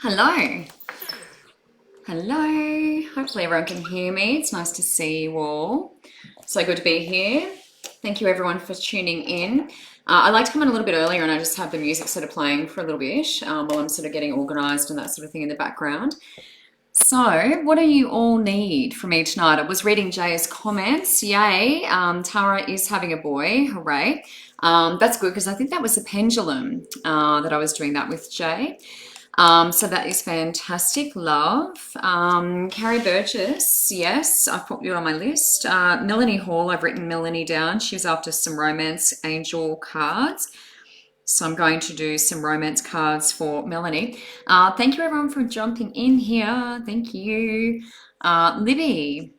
Hello. Hello. Hopefully everyone can hear me. It's nice to see you all. So good to be here. Thank you everyone for tuning in. I like to come in a little bit earlier and I just have the music sort of playing for a little bit while I'm sort of getting organised and that sort of thing in the background. So what do you all need from me tonight? I was reading Jay's comments. Yay. Tara is having a boy. Hooray. That's good because I think that was the pendulum that I was doing that with Jay. So that is fantastic, love. Carrie Burgess, yes, I've put you on my list. Melanie Hall, I've written Melanie down. She was after some romance angel cards. So I'm going to do some romance cards for Melanie. Thank you everyone for jumping in here. Thank you. Libby.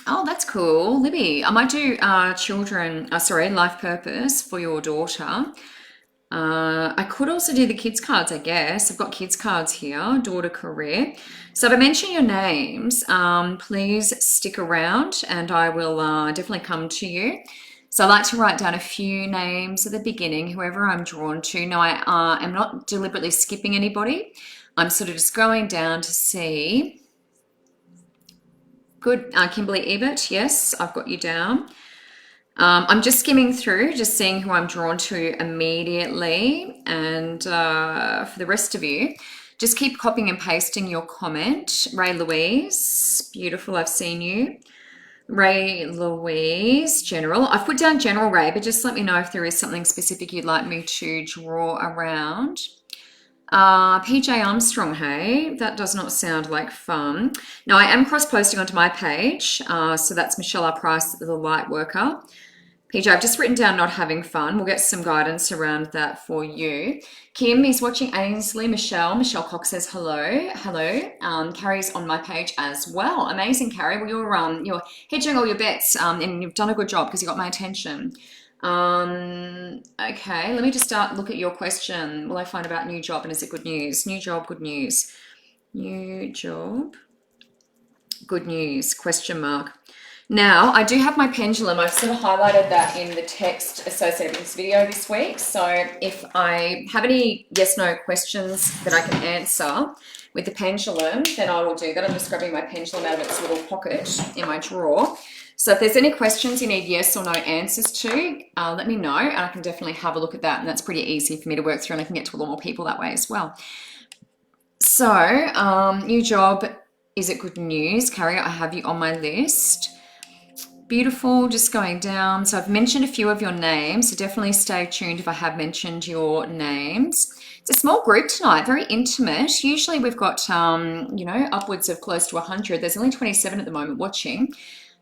Oh, that's cool. Libby, I might do life purpose for your daughter. I could also do the kids cards, I guess. I've got kids cards here, daughter, career. So if I mention your names, please stick around and I will definitely come to you. So I like to write down a few names at the beginning, whoever I'm drawn to. No, I am not deliberately skipping anybody. I'm sort of just going down to see. Good. Kimberly Ebert, yes, I've got you down. I'm just skimming through, just seeing who I'm drawn to immediately. And for the rest of you, just keep copying and pasting your comment. Ray Louise, beautiful, I've seen you. Ray Louise, General. I've put down General Ray, but just let me know if there is something specific you'd like me to draw around. PJ Armstrong, hey, that does not sound like fun. Now, I am cross-posting onto my page, so that's Michelle R. Price, the light worker. PJ, I've just written down not having fun. We'll get some guidance around that for you. Kim is watching Ainsley. Michelle Cox says hello. Hello. Carrie's on my page as well. Amazing, Carrie. Well, you're hedging all your bets and you've done a good job because you got my attention. Okay, let me just look at your question. Will I find about new job and is it good news? New job, good news. New job, good news, question mark. Now, I do have my pendulum. I've sort of highlighted that in the text associated with this video this week. So if I have any yes/no questions that I can answer with the pendulum, then I will do that. I'm just grabbing my pendulum out of its little pocket in my drawer. So if there's any questions you need yes or no answers to, let me know and I can definitely have a look at that. And that's pretty easy for me to work through and I can get to a lot more people that way as well. So, new job, is it good news? Carrie, I have you on my list. Beautiful, just going down. So I've mentioned a few of your names, so definitely stay tuned if I have mentioned your names. It's a small group tonight, very intimate. Usually we've got, upwards of close to 100. There's only 27 at the moment watching.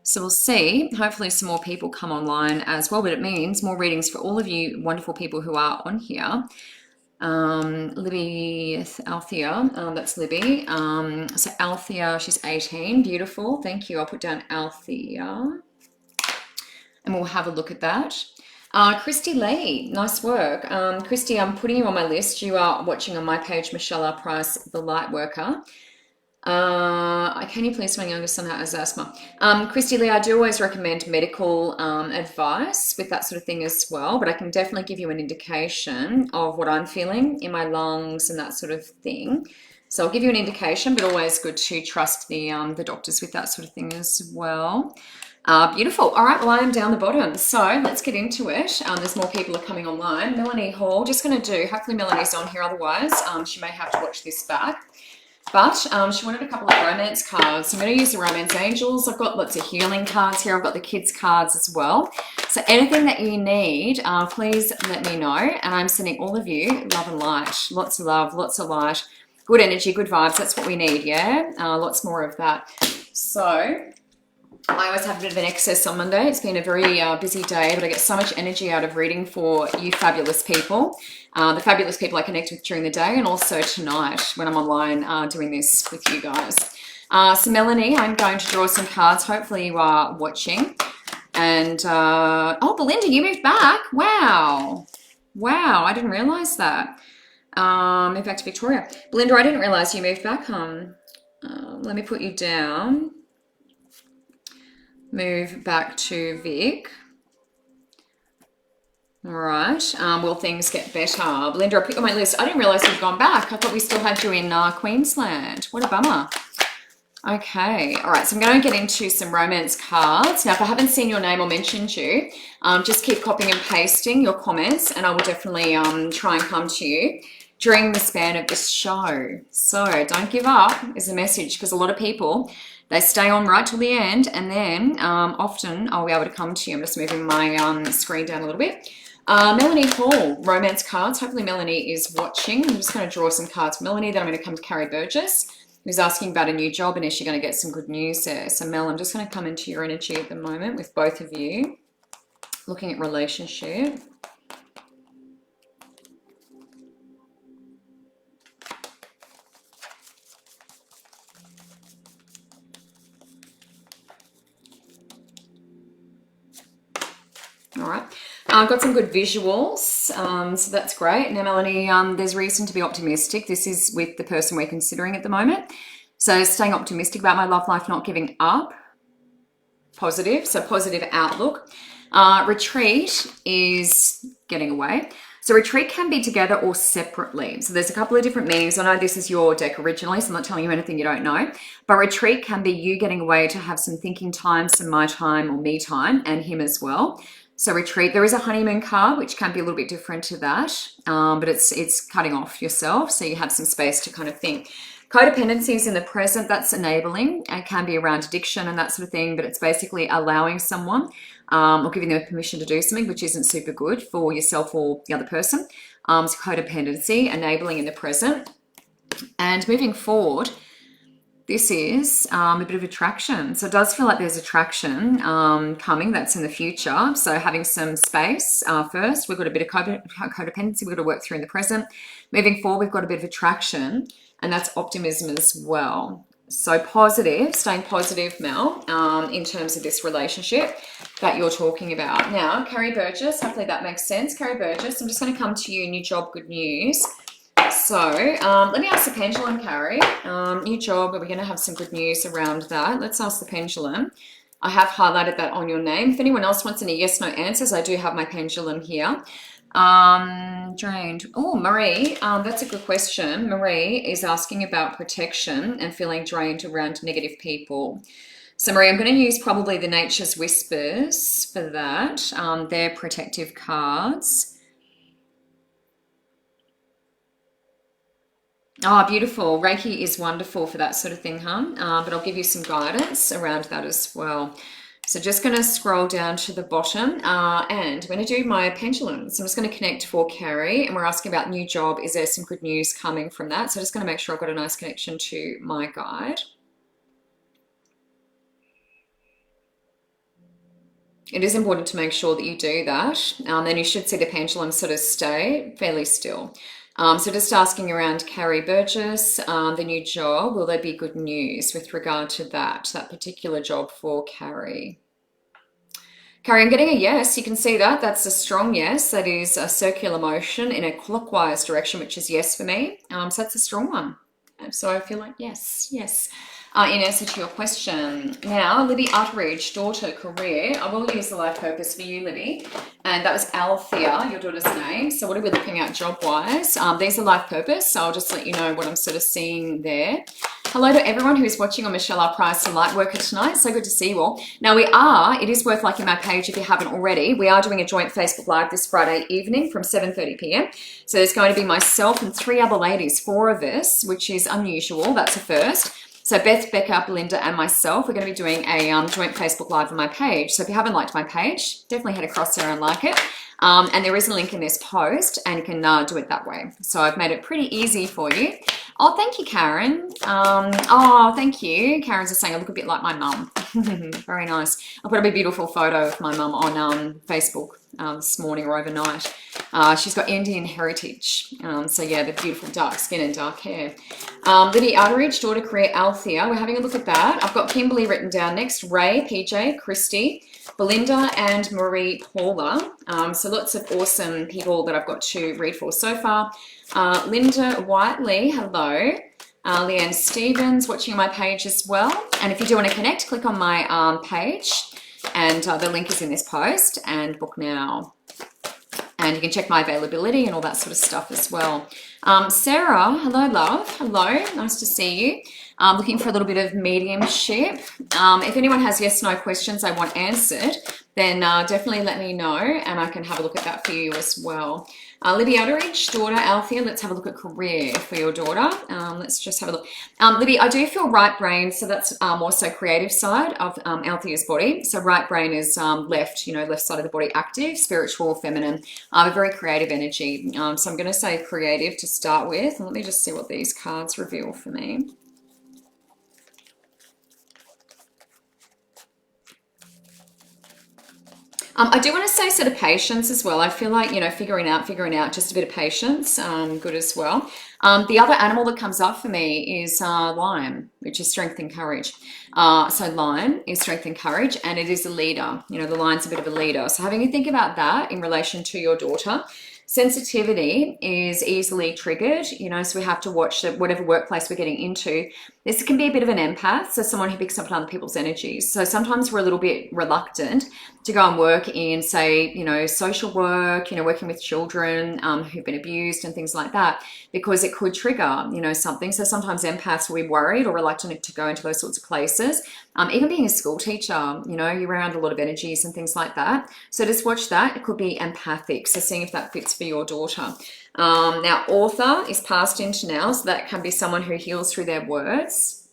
So we'll see. Hopefully some more people come online as well, but it means more readings for all of you wonderful people who are on here. Libby Althea, that's Libby. So Althea, she's 18, beautiful. Thank you. I'll put down Althea. And we'll have a look at that. Christy Lee, nice work. Christy, I'm putting you on my list. You are watching on my page, Michelle R. Price, the light worker. Can you please, my youngest son has asthma? Christy Lee, I do always recommend medical advice with that sort of thing as well, but I can definitely give you an indication of what I'm feeling in my lungs and that sort of thing. So I'll give you an indication, but always good to trust the doctors with that sort of thing as well. Beautiful. All right, well, I am down the bottom, so let's get into it. There's more people are coming online. Melanie Hall, just going to do, hopefully Melanie's on here, otherwise she may have to watch this back. But she wanted a couple of romance cards. So I'm going to use the romance angels. I've got lots of healing cards here. I've got the kids cards as well. So anything that you need, please let me know. And I'm sending all of you love and light. Lots of love, lots of light, good energy, good vibes. That's what we need, yeah? Lots more of that. So I always have a bit of an excess on Monday. It's been a very busy day, but I get so much energy out of reading for you fabulous people. The fabulous people I connect with during the day and also tonight when I'm online doing this with you guys. So Melanie, I'm going to draw some cards. Hopefully you are watching. And, oh, Belinda, you moved back. Wow. Wow, I didn't realize that. Moved back to Victoria. Belinda, I didn't realize you moved back home. Let me put you down. Move back to Vic. All right. Will things get better? Belinda, I put you on my list. I didn't realize you'd gone back. I thought we still had you in Queensland. What a bummer. Okay. All right. So I'm going to get into some romance cards. Now, if I haven't seen your name or mentioned you, just keep copying and pasting your comments, and I will definitely try and come to you during the span of this show. So don't give up is the message, because a lot of people, they stay on right till the end, and then often I'll be able to come to you. I'm just moving my screen down a little bit. Melanie Hall, romance cards. Hopefully Melanie is watching. I'm just going to draw some cards for Melanie. Then I'm going to come to Carrie Burgess, who's asking about a new job and is she going to get some good news there. So Mel, I'm just going to come into your energy at the moment with both of you. Looking at relationship. All right. I've got some good visuals, so that's great. Now, Melanie, there's reason to be optimistic. This is with the person we're considering at the moment. So staying optimistic about my love life, not giving up. Positive, so positive outlook. Retreat is getting away. So retreat can be together or separately. So there's a couple of different meanings. I know this is your deck originally, so I'm not telling you anything you don't know. But retreat can be you getting away to have some thinking time, some my time or me time, and him as well. So retreat, there is a honeymoon card, which can be a little bit different to that, but it's cutting off yourself, so you have some space to kind of think. Codependency is in the present, that's enabling. It can be around addiction and that sort of thing, but it's basically allowing someone or giving them permission to do something, which isn't super good for yourself or the other person. So codependency, enabling in the present. And moving forward, this is a bit of attraction. So it does feel like there's attraction coming that's in the future. So having some space first. We've got a bit of codependency we've got to work through in the present. Moving forward, we've got a bit of attraction, and that's optimism as well. So positive, staying positive, Mel, in terms of this relationship that you're talking about. Now, Carrie Burgess, hopefully that makes sense. Carrie Burgess, I'm just going to come to you, new job, good news. So let me ask the pendulum, Carrie. New job, are we going to have some good news around that? Let's ask the pendulum. I have highlighted that on your name. If anyone else wants any yes, no answers, I do have my pendulum here. Drained. Oh, Marie, that's a good question. Marie is asking about protection and feeling drained around negative people. So Marie, I'm going to use probably the Nature's Whispers for that. They're protective cards. Oh, beautiful. Reiki is wonderful for that sort of thing, huh? But I'll give you some guidance around that as well. So just going to scroll down to the bottom and I'm going to do my pendulum. So I'm just going to connect for Carrie, and we're asking about new job. Is there some good news coming from that? So I'm just going to make sure I've got a nice connection to my guide. It is important to make sure that you do that. Then you should see the pendulum sort of stay fairly still. So just asking around Carrie Burgess, the new job, will there be good news with regard to that particular job for Carrie? Carrie, I'm getting a yes. You can see that. That's a strong yes. That is a circular motion in a clockwise direction, which is yes for me. So that's a strong one. So I feel like yes, yes. In answer to your question. Now, Libby Utteridge, daughter, career. I will use the life purpose for you, Libby. And that was Althea, your daughter's name. So what are we looking at job-wise? These are life purpose, so I'll just let you know what I'm sort of seeing there. Hello to everyone who's watching on Michelle R. Price and Lightworker tonight. So good to see you all. Now it is worth liking my page if you haven't already. We are doing a joint Facebook Live this Friday evening from 7:30 p.m. So there's going to be myself and 3 other ladies, 4 of us, which is unusual. That's a first. So Beth, Becca, Belinda, and myself, we're going to be doing a joint Facebook Live on my page. So if you haven't liked my page, definitely head across there and like it. And there is a link in this post, and you can do it that way. So I've made it pretty easy for you. Oh, thank you, Karen. Oh, thank you. Karen's just saying I look a bit like my mum. Very nice. I put up a beautiful photo of my mum on Facebook this morning or overnight. She's got Indian heritage. So yeah, the beautiful dark skin and dark hair. Libby Utteridge, daughter, career, Althea. We're having a look at that. I've got Kimberly written down next. Ray, PJ, Christy, Belinda, and Marie Paula. So lots of awesome people that I've got to read for so far. Linda Whiteley, hello. Leanne Stevens watching on my page as well. And if you do want to connect, click on my page, and the link is in this post, and book now. And you can check my availability and all that sort of stuff as well. Sarah, hello, love. Hello, nice to see you. Looking for a little bit of mediumship. If anyone has yes/no questions I want answered, then definitely let me know and I can have a look at that for you as well. Libby Utteridge, daughter Althea, let's have a look at career for your daughter. Let's just have a look. Libby, I do feel right brain, so that's more so creative side of Althea's body. So right brain is left, left side of the body active, spiritual, feminine, a very creative energy. So I'm going to say creative to start with. Let me just see what these cards reveal for me. I do want to say sort of patience as well. I feel like, figuring out, just a bit of patience, good as well. The other animal that comes up for me is lion, which is strength and courage. So lion is strength and courage, and it is a leader. The lion's a bit of a leader. So having you think about that in relation to your daughter. Sensitivity is easily triggered, so we have to watch that whatever workplace we're getting into. This can be a bit of an empath, so someone who picks up on other people's energies. So sometimes we're a little bit reluctant to go and work in, say, social work, working with children who've been abused and things like that, because it could trigger, something. So sometimes empaths will be worried or reluctant to go into those sorts of places. Even being a school teacher, you're around a lot of energies and things like that. So just watch that. It could be empathic. So seeing if that fits for your daughter. Now, author is past into now, so that can be someone who heals through their words.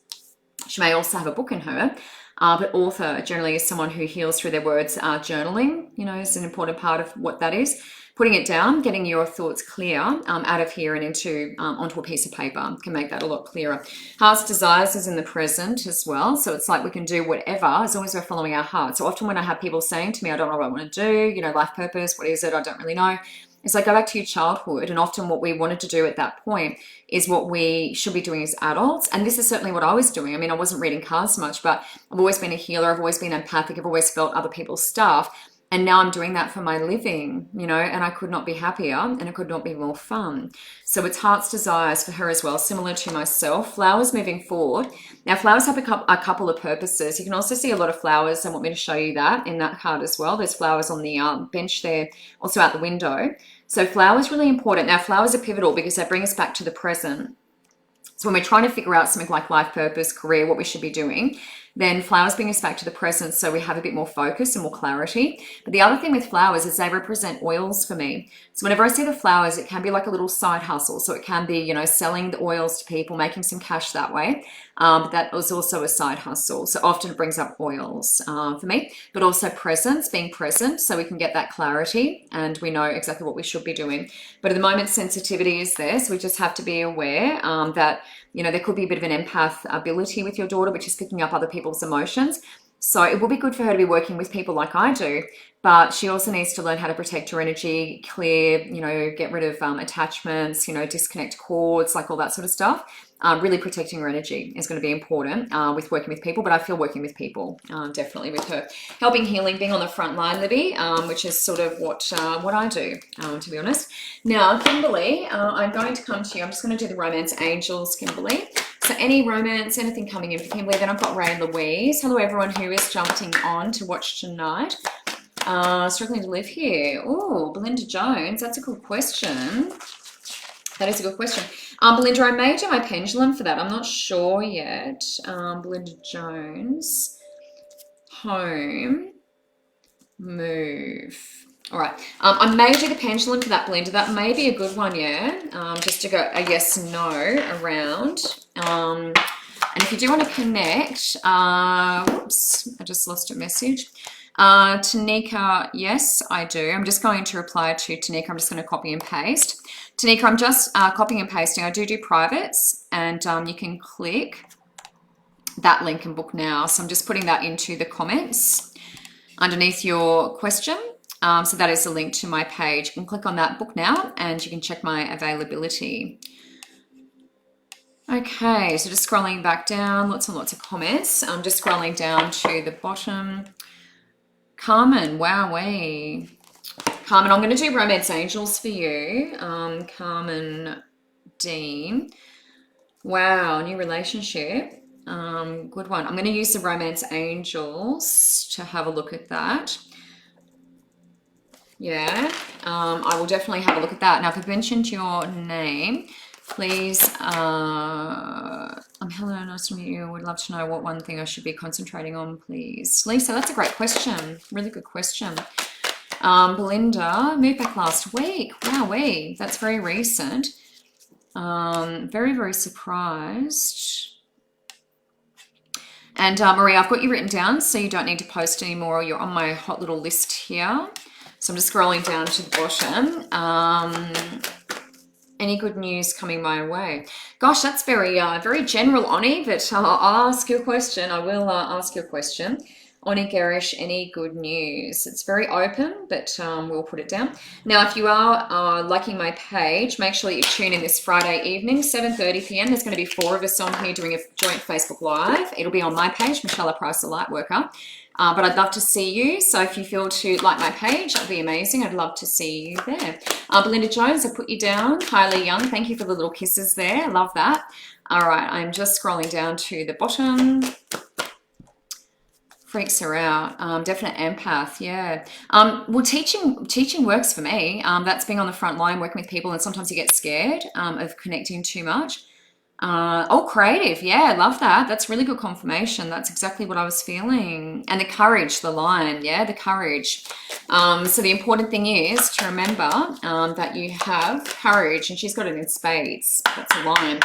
She may also have a book in her, but author generally is someone who heals through their words. Journaling, is an important part of what that is. Putting it down, getting your thoughts clear out of here and into onto a piece of paper can make that a lot clearer. Heart's desires is in the present as well. So it's like we can do whatever as long as we're following our heart. So often when I have people saying to me, I don't know what I want to do, life purpose, what is it? I don't really know. It's like, go back to your childhood, and often what we wanted to do at that point is what we should be doing as adults. And this is certainly what I was doing. I mean, I wasn't reading cards much, but I've always been a healer. I've always been empathic. I've always felt other people's stuff. And now I'm doing that for my living, and I could not be happier and it could not be more fun. So it's heart's desires for her as well, similar to myself. Flowers moving forward. Now, flowers have a couple of purposes. You can also see a lot of flowers. I want me to show you that in that card as well. There's flowers on the bench there, also out the window. So flowers really important. Now, flowers are pivotal because they bring us back to the present. So when we're trying to figure out something like life purpose, career, what we should be doing, then flowers bring us back to the present, so we have a bit more focus and more clarity. But the other thing with flowers is they represent oils for me. So whenever I see the flowers, it can be like a little side hustle. So it can be, selling the oils to people, making some cash that way. But that was also a side hustle. So often it brings up oils for me, but also presence, being present, so we can get that clarity and we know exactly what we should be doing. But at the moment, sensitivity is there. So we just have to be aware that, there could be a bit of an empath ability with your daughter, which is picking up other people's emotions. So it will be good for her to be working with people like I do, but she also needs to learn how to protect her energy, clear, get rid of attachments, disconnect cords, like all that sort of stuff. Really protecting her energy is going to be important with working with people, but I feel working with people definitely with her. Helping, healing, being on the front line, Libby, which is sort of what I do, to be honest. Now, Kimberly, I'm going to come to you. I'm just going to do the romance angels, Kimberly. So any romance, anything coming in for Kimberly. Then I've got Ray and Louise. Hello, everyone who is jumping on to watch tonight. Struggling to live here. Oh, Melinda Jones. That's a good question. That is a good question. Belinda, I may do my pendulum for that. I'm not sure yet. Belinda Jones. Home. Move. All right. I may do the pendulum for that, Belinda. That may be a good one, yeah. Just to go a yes, no around. And if you do want to connect, whoops, I just lost a message. Tanika, yes, I do. I'm just going to reply to Tanika. I'm just going to copy and paste. Tanika, I'm just copying and pasting. I do privates, and you can click that link and book now. So I'm just putting that into the comments underneath your question. So that is the link to my page. You can click on that, book now, and you can check my availability. Okay, so just scrolling back down, lots and lots of comments. I'm just scrolling down to the bottom. Carmen, wowee. Carmen, I'm going to do Romance Angels for you. Carmen Dean. Wow, new relationship. Good one. I'm going to use the Romance Angels to have a look at that. Yeah, I will definitely have a look at that. Now, if I've mentioned your name, please, I'm Helen, nice to meet you. Would love to know what one thing I should be concentrating on, please. Lisa, that's a great question. Really good question. Belinda, moved back last week. Wowee, that's very recent. Very, very surprised. And Maria, I've got you written down, so you don't need to post anymore. You're on my hot little list here. So I'm just scrolling down to the bottom. Any good news coming my way? Gosh, that's very very general, Oni, but I'll ask you a question. I will ask you a question. Oni Garish, any good news? It's very open, but we'll put it down. Now, if you are liking my page, make sure that you tune in this Friday evening, 7:30 p.m. There's going to be 4 of us on here doing a joint Facebook Live. It'll be on my page, Michelle Price, the Lightworker. But I'd love to see you. So if you feel to like my page, that'd be amazing. I'd love to see you there. Melinda Jones, I put you down. Kylie Young, thank you for the little kisses there. Love that. All right, I'm just scrolling down to the bottom. Freaks her out. Definite empath, yeah. Well, teaching works for me. That's being on the front line, working with people, and sometimes you get scared of connecting too much. Oh, creative. Yeah, I love that. That's really good confirmation. That's exactly what I was feeling. And the courage, the line. Yeah, the courage. So the important thing is to remember that you have courage, and she's got it in spades. That's a line.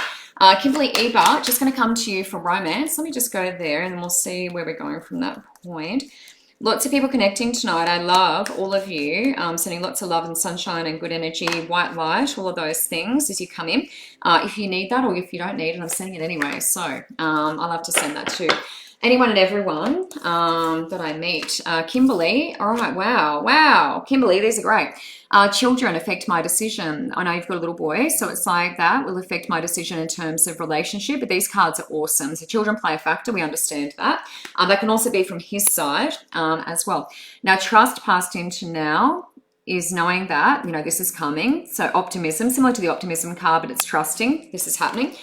Kimberly Ebert, just going to come to you for romance. Let me just go there and then we'll see where we're going from that point. Lots of people connecting tonight. I love all of you. Sending lots of love and sunshine and good energy, white light, all of those things as you come in. If you need that or if you don't need it, I'm sending it anyway. So I love to send that to anyone and everyone that I meet. Kimberly, all right, wow. Kimberly, these are great. Children affect my decision. I know you've got a little boy, so it's like that will affect my decision in terms of relationship, but these cards are awesome. So children play a factor, we understand that. That can also be from his side as well. Now, trust past into now is knowing that, you know, this is coming. So optimism, similar to the optimism card, but it's trusting this is happening.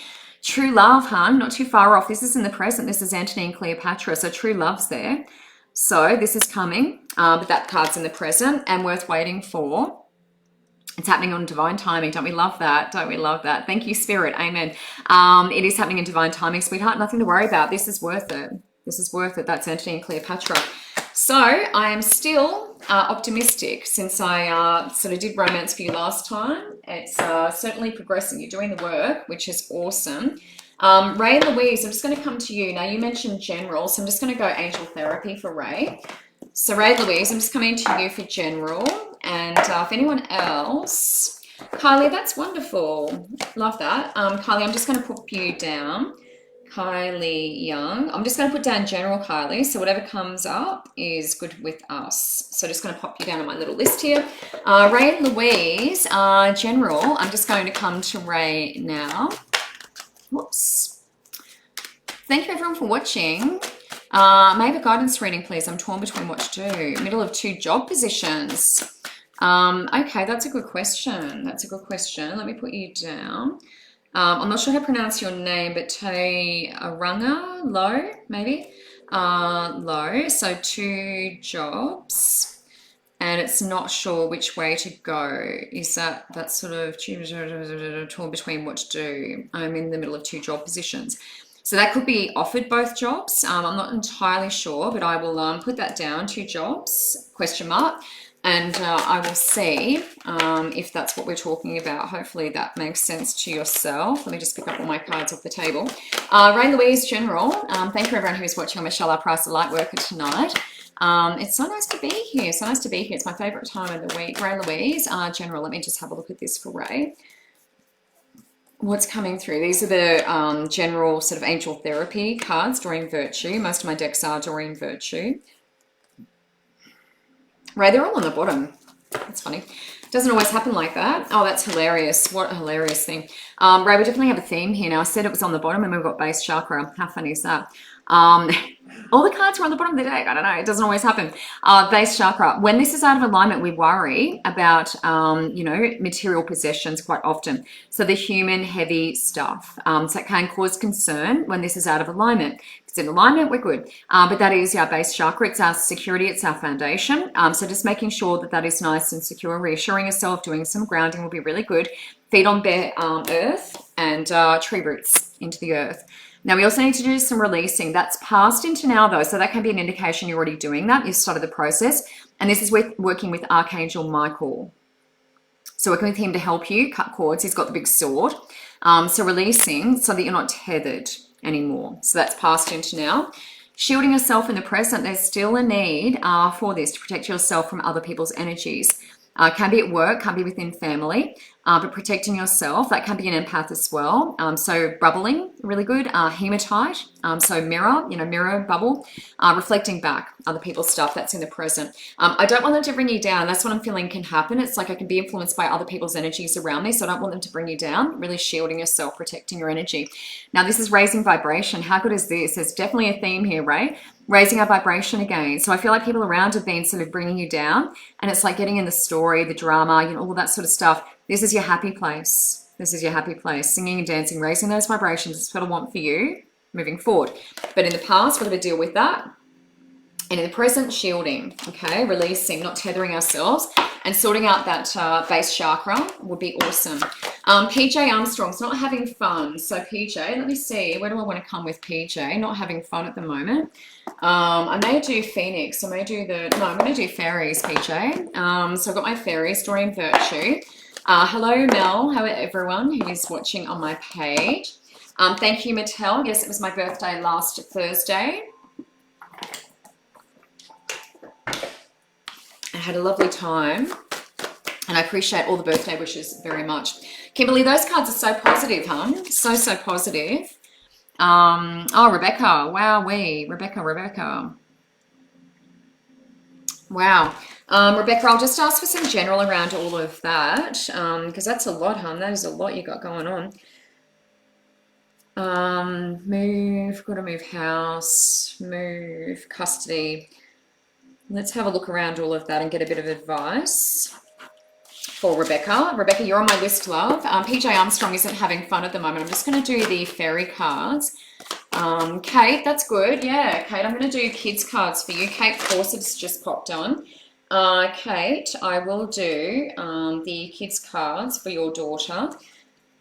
True love, hun, not too far off. This is in the present. This is Antony and Cleopatra, so true love's there. So this is coming, but that card's in the present and worth waiting for. It's happening on divine timing. Don't we love that? Don't we love that? Thank you, Spirit. Amen. It is happening in divine timing, sweetheart. Nothing to worry about. This is worth it. This is worth it. That's Antony and Cleopatra. So I am still optimistic since I sort of did romance for you last time. It's certainly progressing. You're doing the work, which is awesome. Ray Louise, I'm just going to come to you. Now, you mentioned general, so I'm just going to go angel therapy for Ray. So Ray Louise, I'm just coming to you for general. And if anyone else, Kylie, that's wonderful. Love that. Kylie, I'm just going to put you down. Kylie Young. I'm just going to put down general, Kylie. So whatever comes up is good with us. So just going to pop you down on my little list here. Ray Louise, general. I'm just going to come to Ray now. Whoops. Thank you everyone for watching. May I have a guidance reading, please? I'm torn between what to do. Middle of 2 job positions. Okay, that's a good question. That's a good question. Let me put you down. I'm not sure how to pronounce your name, but Te Arunga, Low, maybe? Low, so 2 jobs. And it's not sure which way to go. Is that sort of torn between what to do? I'm in the middle of 2 job positions. So that could be offered both jobs. I'm not entirely sure, but I will put that down, 2 jobs, question mark. And I will see if that's what we're talking about. Hopefully that makes sense to yourself. Let me just pick up all my cards off the table. Ray Louise, general. Thank you everyone who's watching on Michelle Price, the Lightworker tonight. It's so nice to be here. So nice to be here. It's my favourite time of the week. Ray Louise, general. Let me just have a look at this for Ray. What's coming through? These are the general sort of angel therapy cards, Doreen Virtue. Most of my decks are Doreen Virtue. Ray, they're all on the bottom. That's funny. Doesn't always happen like that. Oh, that's hilarious. What a hilarious thing. Ray, we definitely have a theme here. Now, I said it was on the bottom and we've got base chakra. How funny is that? All the cards are on the bottom of the deck. I don't know. It doesn't always happen. Base chakra. When this is out of alignment, we worry about, material possessions quite often. So the human heavy stuff. So it can cause concern when this is out of alignment. If it's in alignment, we're good. But that is our base chakra. It's our security. It's our foundation. So just making sure that that is nice and secure, reassuring yourself, doing some grounding will be really good. Feet on bare earth and tree roots into the earth. Now, we also need to do some releasing. That's past into now, though, so that can be an indication you're already doing that. You've started the process. And this is working with Archangel Michael. So working with him to help you cut cords. He's got the big sword. So releasing so that you're not tethered anymore. So that's past into now. Shielding yourself in the present. There's still a need for this to protect yourself from other people's energies. Can be at work, can be within family, but protecting yourself, that can be an empath as well. So bubbling, really good. Hematite, so mirror bubble, reflecting back other people's stuff that's in the present. I don't want them to bring you down. That's what I'm feeling can happen. It's like I can be influenced by other people's energies around me, so I don't want them to bring you down. Really shielding yourself, protecting your energy. Now, this is raising vibration. How good is this? There's definitely a theme here, right? Raising our vibration again. So I feel like people around have been sort of bringing you down, and it's like getting in the story, the drama, all that sort of stuff. This is your happy place. This is your happy place. Singing and dancing, raising those vibrations is what I want for you moving forward. But in the past, we're going to deal with that. And in the present, shielding, okay? Releasing, not tethering ourselves, and sorting out that base chakra would be awesome. PJ Armstrong's not having fun. So PJ, let me see. Where do I want to come with PJ? Not having fun at the moment. I may do Phoenix. I'm going to do fairies, PJ. So I've got my fairies, Doreen Virtue. Hello, Mel. How are everyone who is watching on my page? Thank you, Mattel. Yes, it was my birthday last Thursday. I had a lovely time, and I appreciate all the birthday wishes very much. Kimberly, those cards are so positive, huh? So positive. Oh, Rebecca. Wowee. Rebecca. Wow. Rebecca, I'll just ask for some general around all of that, because that's a lot, hon. That is a lot you got going on. Got to move house, move custody. Let's have a look around all of that and get a bit of advice for Rebecca. Rebecca, you're on my list, love. PJ Armstrong isn't having fun at the moment. I'm just going to do the fairy cards. Kate, that's good. Yeah, Kate, I'm going to do kids cards for you. Kate Forsyth's just popped on. Kate, I will do the kids cards for your daughter.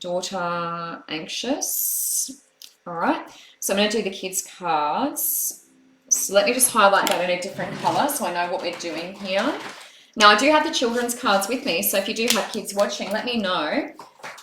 Daughter anxious. All right. So I'm going to do the kids cards. So let me just highlight that in a different color so I know what we're doing here. Now, I do have the children's cards with me, so if you do have kids watching, let me know,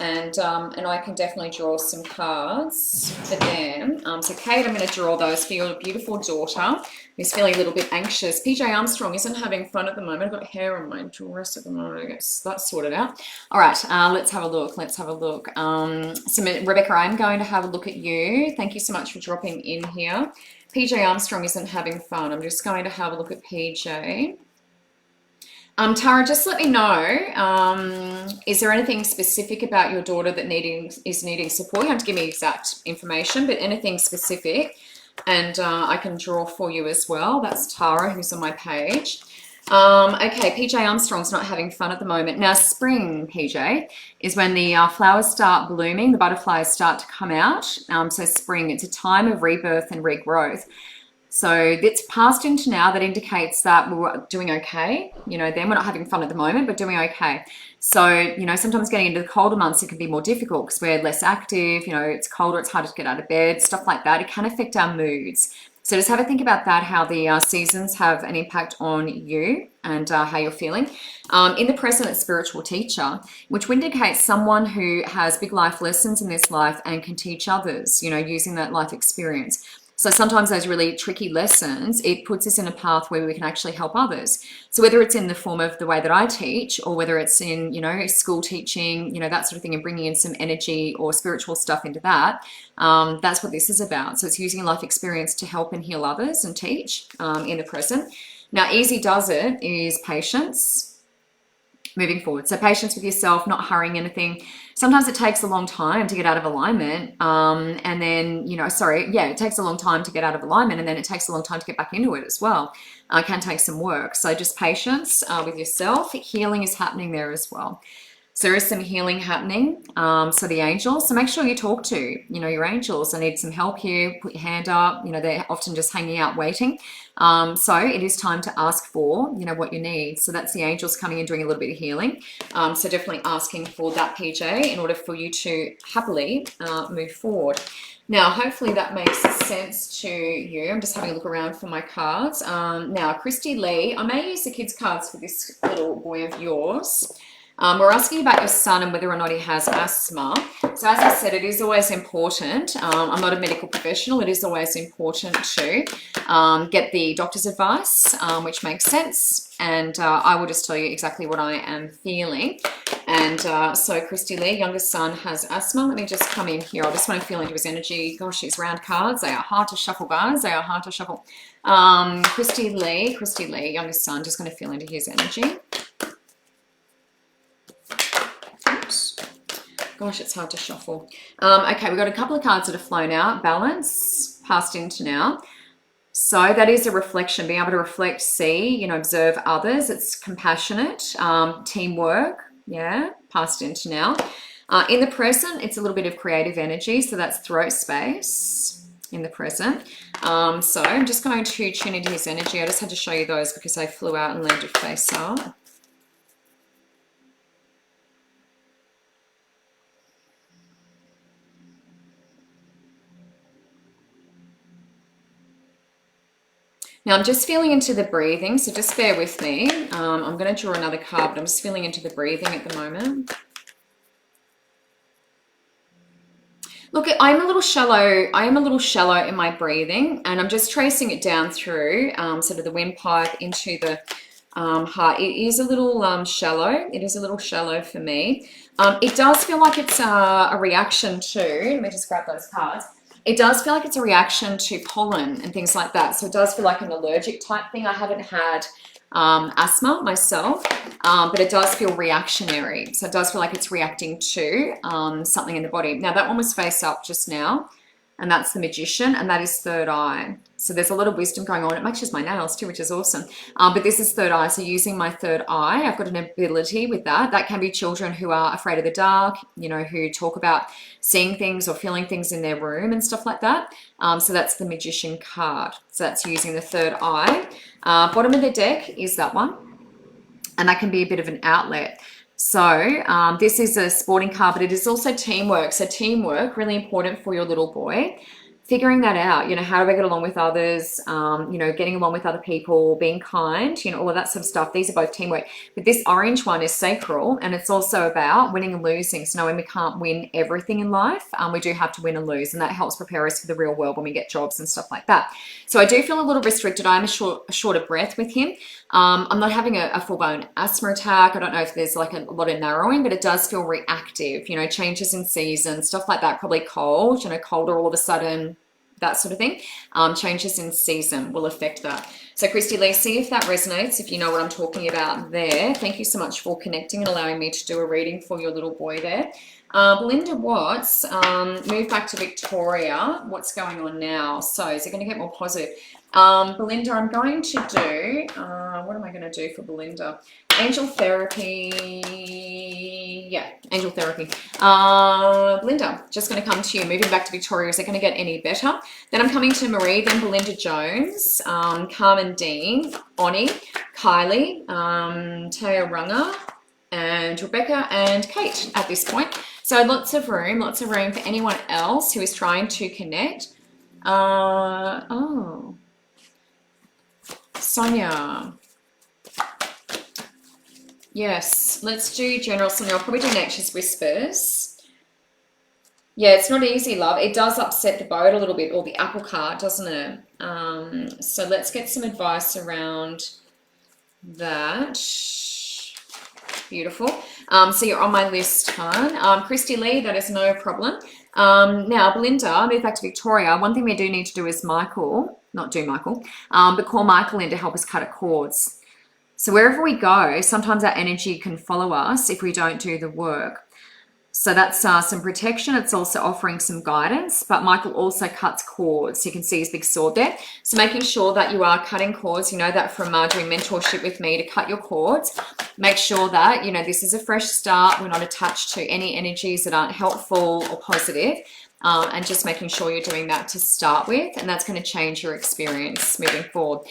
and I can definitely draw some cards for them. So, Kate, I'm going to draw those for your beautiful daughter who's feeling a little bit anxious. PJ Armstrong isn't having fun at the moment. I've got hair on my dress at the moment. I guess that's sorted out. All right, let's have a look. So, Rebecca, I'm going to have a look at you. Thank you so much for dropping in here. PJ Armstrong isn't having fun. I'm just going to have a look at PJ. Tara, just let me know, is there anything specific about your daughter that is needing support? You don't have to give me exact information, but anything specific, and I can draw for you as well. That's Tara, who's on my page. Okay, PJ Armstrong's not having fun at the moment. Now, spring, PJ, is when the flowers start blooming, the butterflies start to come out. So spring, it's a time of rebirth and regrowth. So it's past into now. That indicates that we're doing okay. Then we're not having fun at the moment, but doing okay. So, sometimes getting into the colder months, it can be more difficult because we're less active. It's colder, it's harder to get out of bed, stuff like that. It can affect our moods. So just have a think about that, how the seasons have an impact on you and how you're feeling. In the present, it's spiritual teacher, which indicates someone who has big life lessons in this life and can teach others, using that life experience. So sometimes those really tricky lessons, it puts us in a path where we can actually help others. So whether it's in the form of the way that I teach, or whether it's in, school teaching, that sort of thing, and bringing in some energy or spiritual stuff into that, that's what this is about. So it's using life experience to help and heal others and teach in the present. Now, easy does it is patience. moving forward. So patience with yourself, not hurrying anything. Sometimes it takes a long time to get out of alignment. And then, it takes a long time to get out of alignment, and then it takes a long time to get back into it as well. Can take some work. So just patience with yourself. Healing is happening there as well. So there is some healing happening. So the angels, so make sure you talk to, your angels. I need some help here. Put your hand up. They're often just hanging out waiting. So it is time to ask for, what you need. So that's the angels coming and doing a little bit of healing. So definitely asking for that, PJ, in order for you to happily move forward. Now, hopefully that makes sense to you. I'm just having a look around for my cards. Now, Christy Lee, I may use the kids' cards for this little boy of yours. We're asking about your son and whether or not he has asthma. So as I said, it is always important. I'm not a medical professional. It is always important to get the doctor's advice, which makes sense. And I will just tell you exactly what I am feeling. And so Christy Lee, youngest son, has asthma. Let me just come in here. I just want to feel into his energy. Gosh, these round cards, they are hard to shuffle, guys. They are hard to shuffle. Christy Lee, youngest son, just going to feel into his energy. Gosh, it's hard to shuffle. Okay, we've got a couple of cards that have flown out. Balance, past into now. So that is a reflection, being able to reflect, see, observe others. It's compassionate, teamwork, past into now. In the present, it's a little bit of creative energy. So that's throat space in the present. So I'm just going to tune into his energy. I just had to show you those because they flew out and landed face up. Now I'm just feeling into the breathing, so just bear with me. I'm going to draw another card, but I'm just feeling into the breathing at the moment. Look, I'm a little shallow. I am a little shallow in my breathing, and I'm just tracing it down through sort of the windpipe into the heart. It is a little shallow. It is a little shallow for me. It does feel like it's a reaction to, let me just grab those cards. It does feel like it's a reaction to pollen and things like that. So it does feel like an allergic type thing. I haven't had asthma myself, but it does feel reactionary. So it does feel like it's reacting to something in the body. Now that one was face up just now, and that's the Magician, and that is third eye. So there's a lot of wisdom going on. It matches my nails too, which is awesome. But this is third eye. So using my third eye, I've got an ability with that. That can be children who are afraid of the dark, who talk about seeing things or feeling things in their room and stuff like that. So that's the Magician card. So that's using the third eye. Bottom of the deck is that one. And that can be a bit of an outlet. So this is a sporting card, but it is also teamwork. So teamwork, really important for your little boy. Figuring that out, how do I get along with others, getting along with other people, being kind, all of that sort of stuff. These are both teamwork. But this orange one is sacral, and it's also about winning and losing. So knowing we can't win everything in life, we do have to win and lose, and that helps prepare us for the real world when we get jobs and stuff like that. So I do feel a little restricted. I'm a shorter breath with him. I'm not having a full-blown asthma attack. I don't know if there's like a lot of narrowing, but it does feel reactive, changes in season, stuff like that, probably cold, colder all of a sudden, that sort of thing. Changes in season will affect that. So Christy Lee, see if that resonates, if you know what I'm talking about there. Thank you so much for connecting and allowing me to do a reading for your little boy there. Belinda Watts, move back to Victoria. What's going on now? So is it going to get more positive? Belinda, I'm going to do, what am I going to do for Belinda? Angel therapy. Yeah, angel therapy. Belinda, just going to come to you. Moving back to Victoria, is it going to get any better? Then I'm coming to Marie, then Melinda Jones, Carmen Dean, Oni, Kylie, Taya Runga, and Rebecca and Kate at this point. So lots of room for anyone else who is trying to connect. Sonia. Yes, let's do general Sonia. I'll probably do Nature's Whispers. Yeah, it's not easy, love. It does upset the boat a little bit, or the apple cart, doesn't it? So let's get some advice around that. Beautiful. So you're on my list, hon. Christy Lee, that is no problem. Now, Belinda, move back to Victoria. One thing we do need to do is but call Michael in to help us cut at cords. So wherever we go, sometimes our energy can follow us if we don't do the work. So that's some protection. It's also offering some guidance, but Michael also cuts cords. You can see his big sword there. So making sure that you are cutting cords, you know that from doing mentorship with me, to cut your cords. Make sure that, you know, this is a fresh start. We're not attached to any energies that aren't helpful or positive. And just making sure you're doing that to start with, and that's going to change your experience moving forward.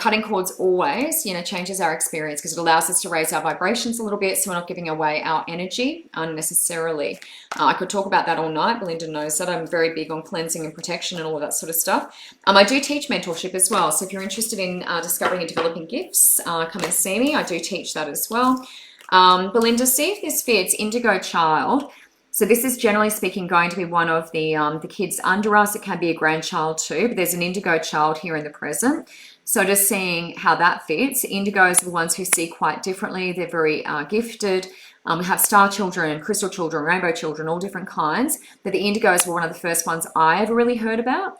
Cutting cords always, you know, changes our experience because it allows us to raise our vibrations a little bit, so we're not giving away our energy unnecessarily. I could talk about that all night. Belinda knows that I'm very big on cleansing and protection and all of that sort of stuff. I do teach mentorship as well, so if you're interested in discovering and developing gifts, come and see me. I do teach that as well. Belinda, see if this fits. Indigo child. So this is generally speaking going to be one of the kids under us. It can be a grandchild too, but there's an indigo child here in the present. So just seeing how that fits. Indigos are the ones who see quite differently. They're very gifted. We have star children, crystal children, rainbow children, all different kinds. But the indigos were one of the first ones I ever really heard about.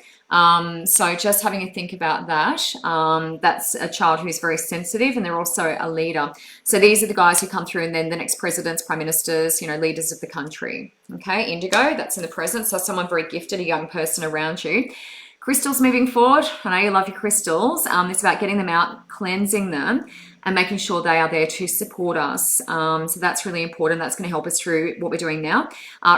So just having a think about that. That's a child who's very sensitive, and they're also a leader. So these are the guys who come through, and then the next presidents, prime ministers, you know, leaders of the country. Okay, indigo, that's in the present. So someone very gifted, a young person around you. Crystals moving forward. I know you love your crystals. It's about getting them out, cleansing them, and making sure they are there to support us. So that's really important. That's going to help us through what we're doing now.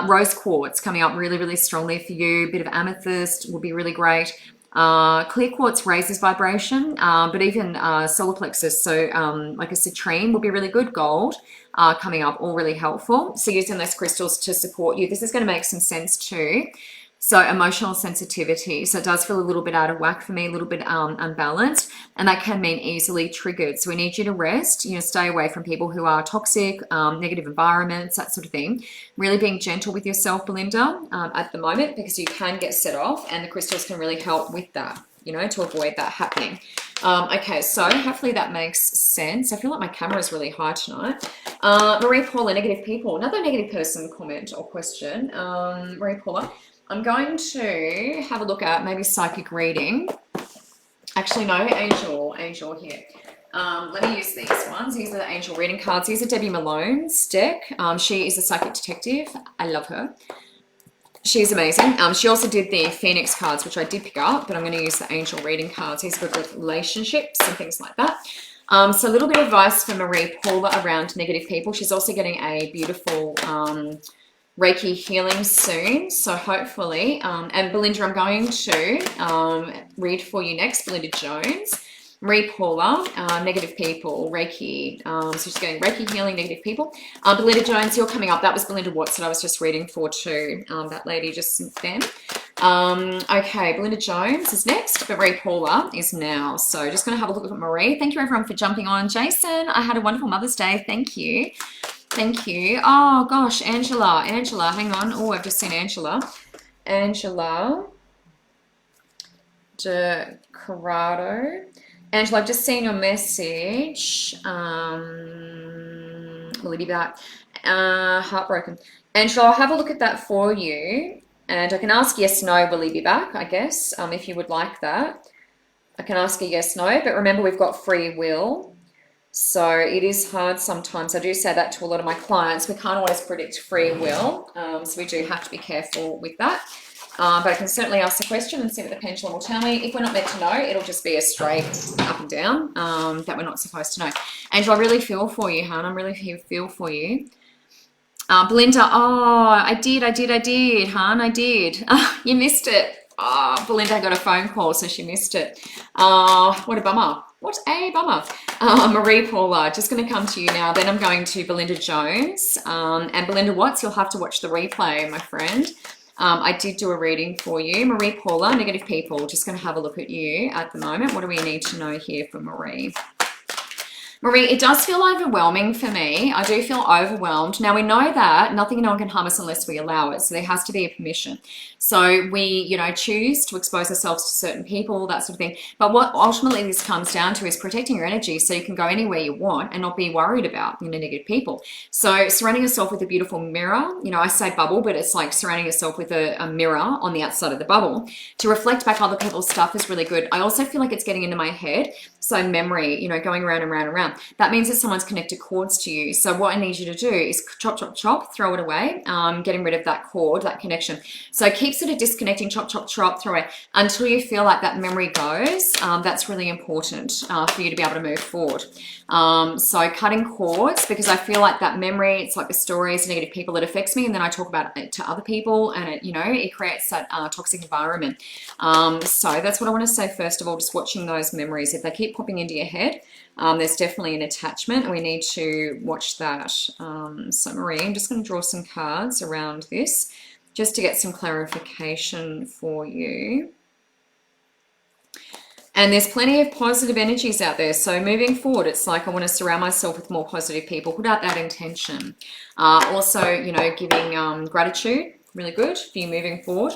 Rose quartz coming up really, really strongly for you. A bit of amethyst would be really great. Clear quartz raises vibration, but even solar plexus, so like a citrine would be really good. Gold coming up, all really helpful. So using those crystals to support you. This is going to make some sense too. So emotional sensitivity. So it does feel a little bit out of whack for me, a little bit unbalanced, and that can mean easily triggered. So we need you to rest, you know, stay away from people who are toxic, negative environments, that sort of thing. Really being gentle with yourself, Belinda, at the moment, because you can get set off, and the crystals can really help with that, you know, to avoid that happening. Okay, so hopefully that makes sense. I feel like my camera is really high tonight. Marie Paula, negative people. Another negative person comment or question. Marie Paula. I'm going to have a look at maybe psychic reading. Actually, no, angel here. Let me use these ones. These are the angel reading cards. These are Debbie Malone's deck. She is a psychic detective. I love her. She's amazing. She also did the Phoenix cards, which I did pick up, but I'm going to use the angel reading cards. These are good with relationships and things like that. So a little bit of advice for Marie Paula around negative people. She's also getting a beautiful Reiki healing soon, so hopefully, and Belinda, I'm going to read for you next, Melinda Jones, Marie Paula, negative people, Reiki, so she's getting Reiki healing, negative people. Belinda Jones, you're coming up. That was Belinda Watts that I was just reading for too, that lady just then. Okay, Belinda Jones is next, but Marie Paula is now. So just going to have a look at Marie. Thank you everyone for jumping on. Jason, I had a wonderful Mother's Day. Thank you. Thank you. Oh gosh, Angela, hang on. Oh, I've just seen Angela de Corrado. Angela, I've just seen your message. Will he be back? Heartbroken. Angela, I'll have a look at that for you. And I can ask yes, no, will he be back, I guess, if you would like that. I can ask a yes, no, but remember we've got free will. So it is hard sometimes. I do say that to a lot of my clients. We can't always predict free will, so we do have to be careful with that. But I can certainly ask the question and see what the pendulum will tell me. If we're not meant to know, it'll just be a straight up and down that we're not supposed to know. Angela, I really feel for you, hon. I really feel for you. Belinda, oh, I did, hon, I did. You missed it. Oh, Belinda got a phone call, so she missed it. What a bummer. What a bummer. Marie Paula, just going to come to you now. Then I'm going to Belinda Jones. And Belinda Watts, you'll have to watch the replay, my friend. I did do a reading for you. Marie Paula, negative people, just going to have a look at you at the moment. What do we need to know here for Marie? Marie, it does feel overwhelming for me. I do feel overwhelmed. Now, we know that nothing and no one can harm us unless we allow it. So there has to be a permission. So we, you know, choose to expose ourselves to certain people, that sort of thing. But what ultimately this comes down to is protecting your energy so you can go anywhere you want and not be worried about, you know, negative people. So surrounding yourself with a beautiful mirror, you know, I say bubble, but it's like surrounding yourself with a mirror on the outside of the bubble to reflect back other people's stuff is really good. I also feel like it's getting into my head. So memory, you know, going around and around and around. right? That means that someone's connected cords to you. So what I need you to do is chop, chop, chop, throw it away, getting rid of that cord, that connection. So keep sort of disconnecting, chop, chop, chop, throw it until you feel like that memory goes. That's really important for you to be able to move forward. So cutting cords, because I feel like that memory, it's like the stories, negative people, it affects me, and then I talk about it to other people, and it, you know, it creates that toxic environment. So that's what I want to say first of all, just watching those memories. If they keep popping into your head, there's definitely an attachment, and we need to watch that. So Marie, I'm just going to draw some cards around this just to get some clarification for you. And there's plenty of positive energies out there. So moving forward, it's like I want to surround myself with more positive people, put out that intention. Also, you know, giving gratitude, really good for you moving forward.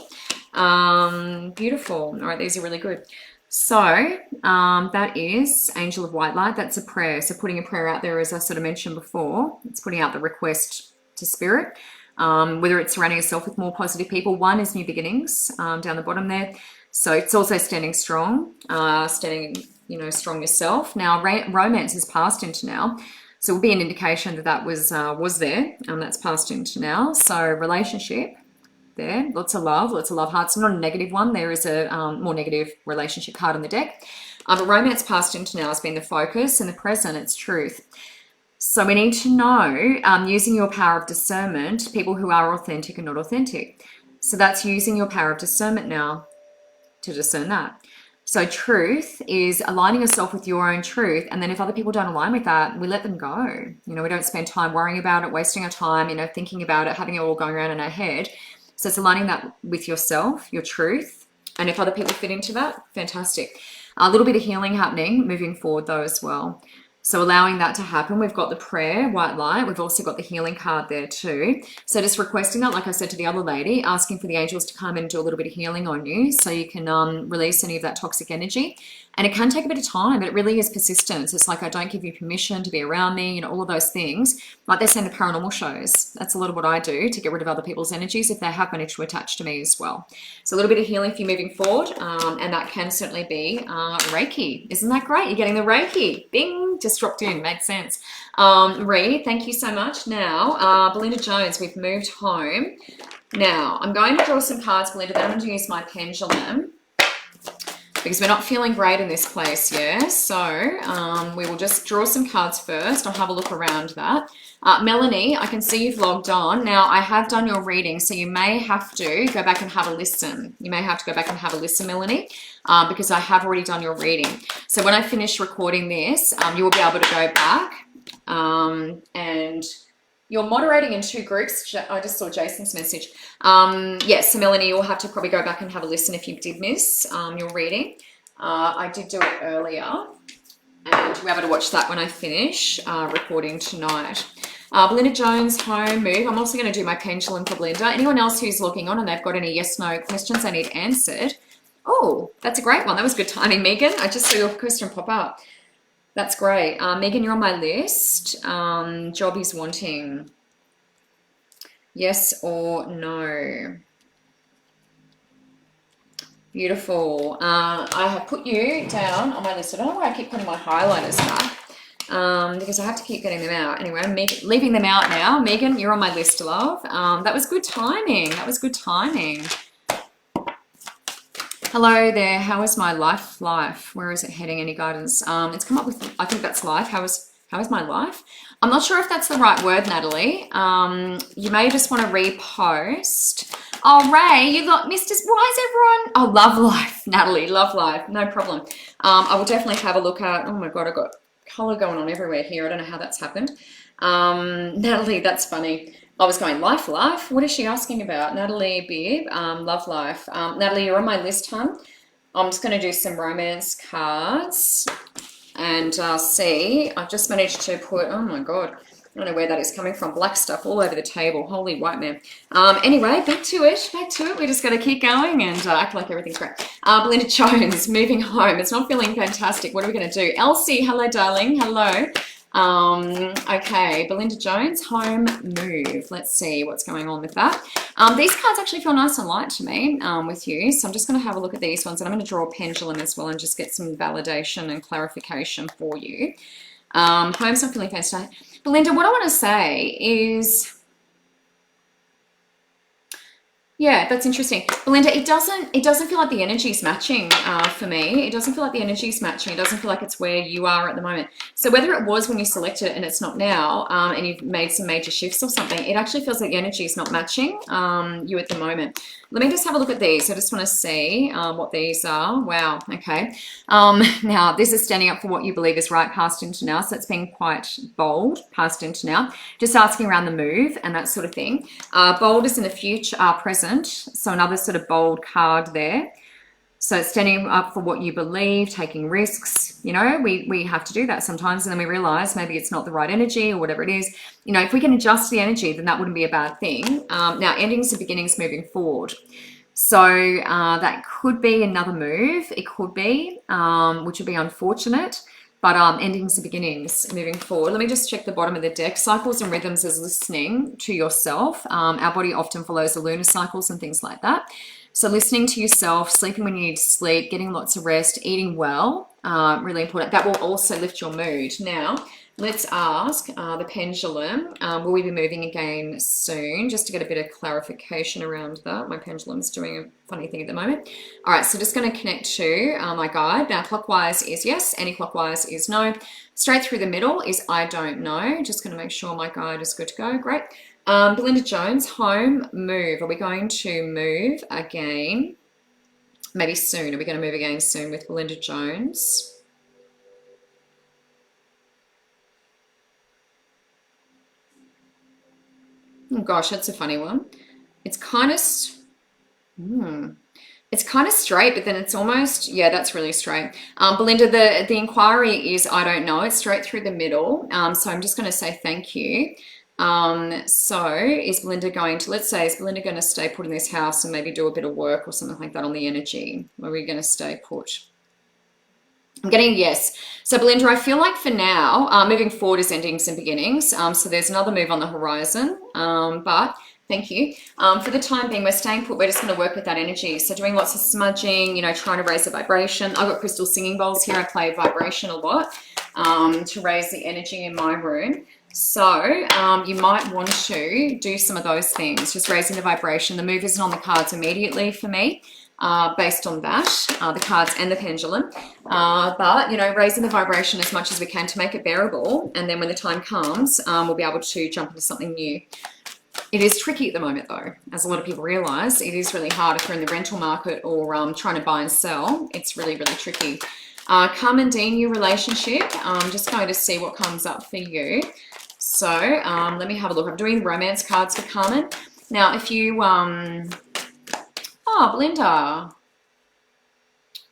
Beautiful. All right, these are really good. So that is Angel of White Light. That's a prayer. So putting a prayer out there, as I sort of mentioned before, it's putting out the request to Spirit. Whether it's surrounding yourself with more positive people. One is new beginnings, down the bottom there. So it's also standing strong, standing, you know, strong yourself. Now, romance is passed into now. So it will be an indication that that was there, and that's passed into now. So relationship there, lots of love hearts. Not a negative one. There is a more negative relationship card on the deck. But romance passed into now has been the focus, and the present, it's truth. So we need to know, using your power of discernment, people who are authentic and not authentic. So that's using your power of discernment now to discern that. So truth is aligning yourself with your own truth. And then if other people don't align with that, we let them go. You know, we don't spend time worrying about it, wasting our time, you know, thinking about it, having it all going around in our head. So it's aligning that with yourself, your truth. And if other people fit into that, fantastic. A little bit of healing happening moving forward though as well. So allowing that to happen, we've got the prayer, white light. We've also got the healing card there too. So just requesting that, like I said to the other lady, asking for the angels to come and do a little bit of healing on you so you can release any of that toxic energy. And it can take a bit of time, but it really is persistence. It's like, I don't give you permission to be around me, you know, all of those things. Like they're saying the paranormal shows. That's a lot of what I do to get rid of other people's energies if they have managed to attach to me as well. So a little bit of healing for you moving forward. And that can certainly be Reiki. Isn't that great? You're getting the Reiki. Bing, just dropped in. Made sense. Ree, thank you so much. Now, Melinda Jones, we've moved home. Now, I'm going to draw some cards, Melinda. Then I'm going to use my pendulum, because we're not feeling great in this place, yeah? So we will just draw some cards first. I'll have a look around that. Melanie, I can see you've logged on. Now, I have done your reading, so you may have to go back and have a listen. You may have to go back and have a listen, Melanie, because I have already done your reading. So when I finish recording this, you will be able to go back and... You're moderating in two groups. I just saw Jason's message. Yes, so Melanie, you'll have to probably go back and have a listen if you did miss your reading. I did do it earlier, and you'll be able to watch that when I finish recording tonight. Melinda Jones, home, move. I'm also going to do my pendulum for Belinda. Anyone else who's logging on and they've got any yes-no questions they need answered. Oh, that's a great one. That was good timing, Megan. I just saw your question pop up. That's great. Megan, you're on my list. Job is wanting. Yes or no? Beautiful. I have put you down on my list. I don't know why I keep putting my highlighters back, because I have to keep getting them out. Anyway, I'm leaving them out now. Megan, you're on my list, love. That was good timing. That was good timing. Hello there. How is my life? Where is it heading? Any guidance? It's come up with, I think that's life. How is my life? I'm not sure if that's the right word, Natalie. You may just want to repost. Oh, Ray, you got missed us. Why is everyone? Oh, love life, Natalie. Love life. No problem. I will definitely have a look at, oh my God, I've got color going on everywhere here. I don't know how that's happened. Natalie, that's funny. I was going, life. What is she asking about? Natalie Bibb, love life. Natalie, you're on my list, hon. I'm just going to do some romance cards and see. I've just managed to put, oh my God, I don't know where that is coming from. Black stuff all over the table. Holy white man. Anyway, back to it. We just got to keep going and act like everything's great. Melinda Jones, moving home. It's not feeling fantastic. What are we going to do? Elsie, hello, darling. Hello. Okay, Melinda Jones, home, move. Let's see what's going on with that. These cards actually feel nice and light to me with you, so I'm just going to have a look at these ones, and I'm going to draw a pendulum as well and just get some validation and clarification for you. Home's not feeling fantastic. Belinda, what I want to say is, yeah, that's interesting. Belinda, it doesn't feel like the energy is matching for me. It doesn't feel like the energy is matching. It doesn't feel like it's where you are at the moment. So whether it was when you selected it and it's not now, and you've made some major shifts or something, it actually feels like the energy is not matching you at the moment. Let me just have a look at these. I just want to see what these are. Wow, okay. Now, this is standing up for what you believe is right, past into now. So it's being quite bold, past into now. Just asking around the move and that sort of thing. Bold is in the future, present. So another sort of bold card there. So standing up for what you believe, taking risks, you know, we have to do that sometimes, and then we realize maybe it's not the right energy or whatever it is. You know, if we can adjust the energy, then that wouldn't be a bad thing. Now, endings and beginnings moving forward. So that could be another move. It could be, which would be unfortunate. But endings and beginnings moving forward. Let me just check the bottom of the deck. Cycles and rhythms is listening to yourself. Our body often follows the lunar cycles and things like that. So listening to yourself, sleeping when you need to sleep, getting lots of rest, eating well, really important. That will also lift your mood. Now, let's ask the pendulum. Will we be moving again soon? Just to get a bit of clarification around that. My pendulum's doing a funny thing at the moment. All right, so just going to connect to my guide. Now, clockwise is yes, anti-clockwise is no. Straight through the middle is I don't know. Just going to make sure my guide is good to go. Great. Melinda Jones, home, move. Are we going to move again? Maybe soon. Are we going to move again soon with Melinda Jones? Oh gosh, that's a funny one. It's kind of, it's kind of straight, but then it's almost, yeah, that's really straight. Belinda, the inquiry is I don't know. It's straight through the middle. So I'm just going to say thank you. So is Belinda going to, let's say, is Belinda going to stay put in this house and maybe do a bit of work or something like that on the energy? Or are we going to stay put? I'm getting yes. So Belinda, I feel like for now, moving forward is endings and beginnings. So there's another move on the horizon, but thank you. For the time being, we're staying put. We're just going to work with that energy. So doing lots of smudging, you know, trying to raise the vibration. I've got crystal singing bowls here. I play vibration a lot to raise the energy in my room. So you might want to do some of those things, just raising the vibration. The move isn't on the cards immediately for me, based on that, the cards and the pendulum. But, you know, raising the vibration as much as we can to make it bearable. And then when the time comes, we'll be able to jump into something new. It is tricky at the moment, though, as a lot of people realize. It is really hard if you're in the rental market or trying to buy and sell. It's really, really tricky. Carmen Dean, new relationship. I'm just going to see what comes up for you. So let me have a look. I'm doing romance cards for Carmen. Now, if you, oh, Belinda.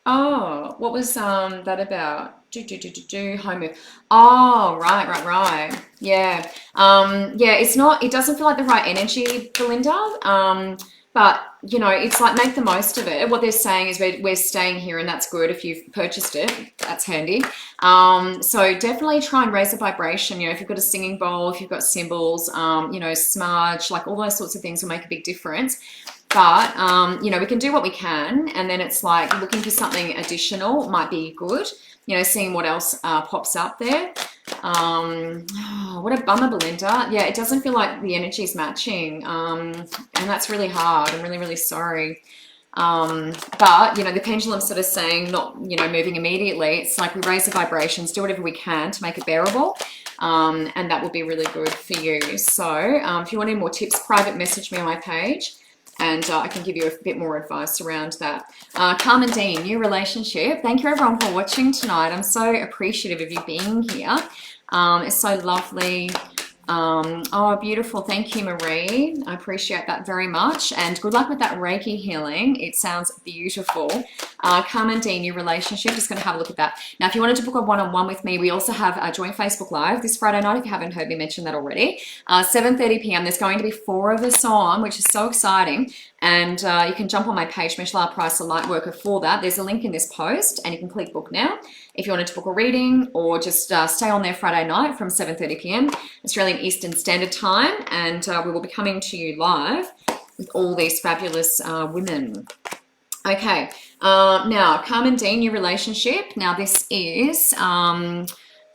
Oh, what was that about? Home move. Oh, right. Yeah. Yeah, it's not, it doesn't feel like the right energy, Belinda. But, you know, it's like make the most of it. What they're saying is we're staying here, and that's good if you've purchased it. That's handy. So definitely try and raise the vibration. You know, if you've got a singing bowl, if you've got cymbals, you know, smudge, like all those sorts of things will make a big difference. But, you know, we can do what we can. And then it's like looking for something additional might be good. You know, seeing what else pops up there. Oh, what a bummer, Belinda. Yeah, it doesn't feel like the energy is matching. And that's really hard. I'm really, really sorry. But, you know, the pendulum's sort of saying not, you know, moving immediately. It's like we raise the vibrations, do whatever we can to make it bearable. And that will be really good for you. So if you want any more tips, private message me on my page. And I can give you a bit more advice around that. Carmen Dean, new relationship. Thank you everyone for watching tonight. I'm so appreciative of you being here. It's so lovely. Oh, beautiful. Thank you, Marie. I appreciate that very much. And good luck with that Reiki healing. It sounds beautiful. Carmen Dean, new relationship. Just going to have a look at that. Now, if you wanted to book a one-on-one with me, we also have a joint Facebook Live this Friday night, if you haven't heard me mention that already. 7:30 p.m. There's going to be 4 of us on, which is so exciting. And you can jump on my page, Michelle Price, a Lightworker, for that. There's a link in this post, and you can click book now if you wanted to book a reading, or just stay on there Friday night from 7:30 p.m. Australian Eastern Standard Time, and we will be coming to you live with all these fabulous women. Okay, now Carmen Dean, new relationship. Now this is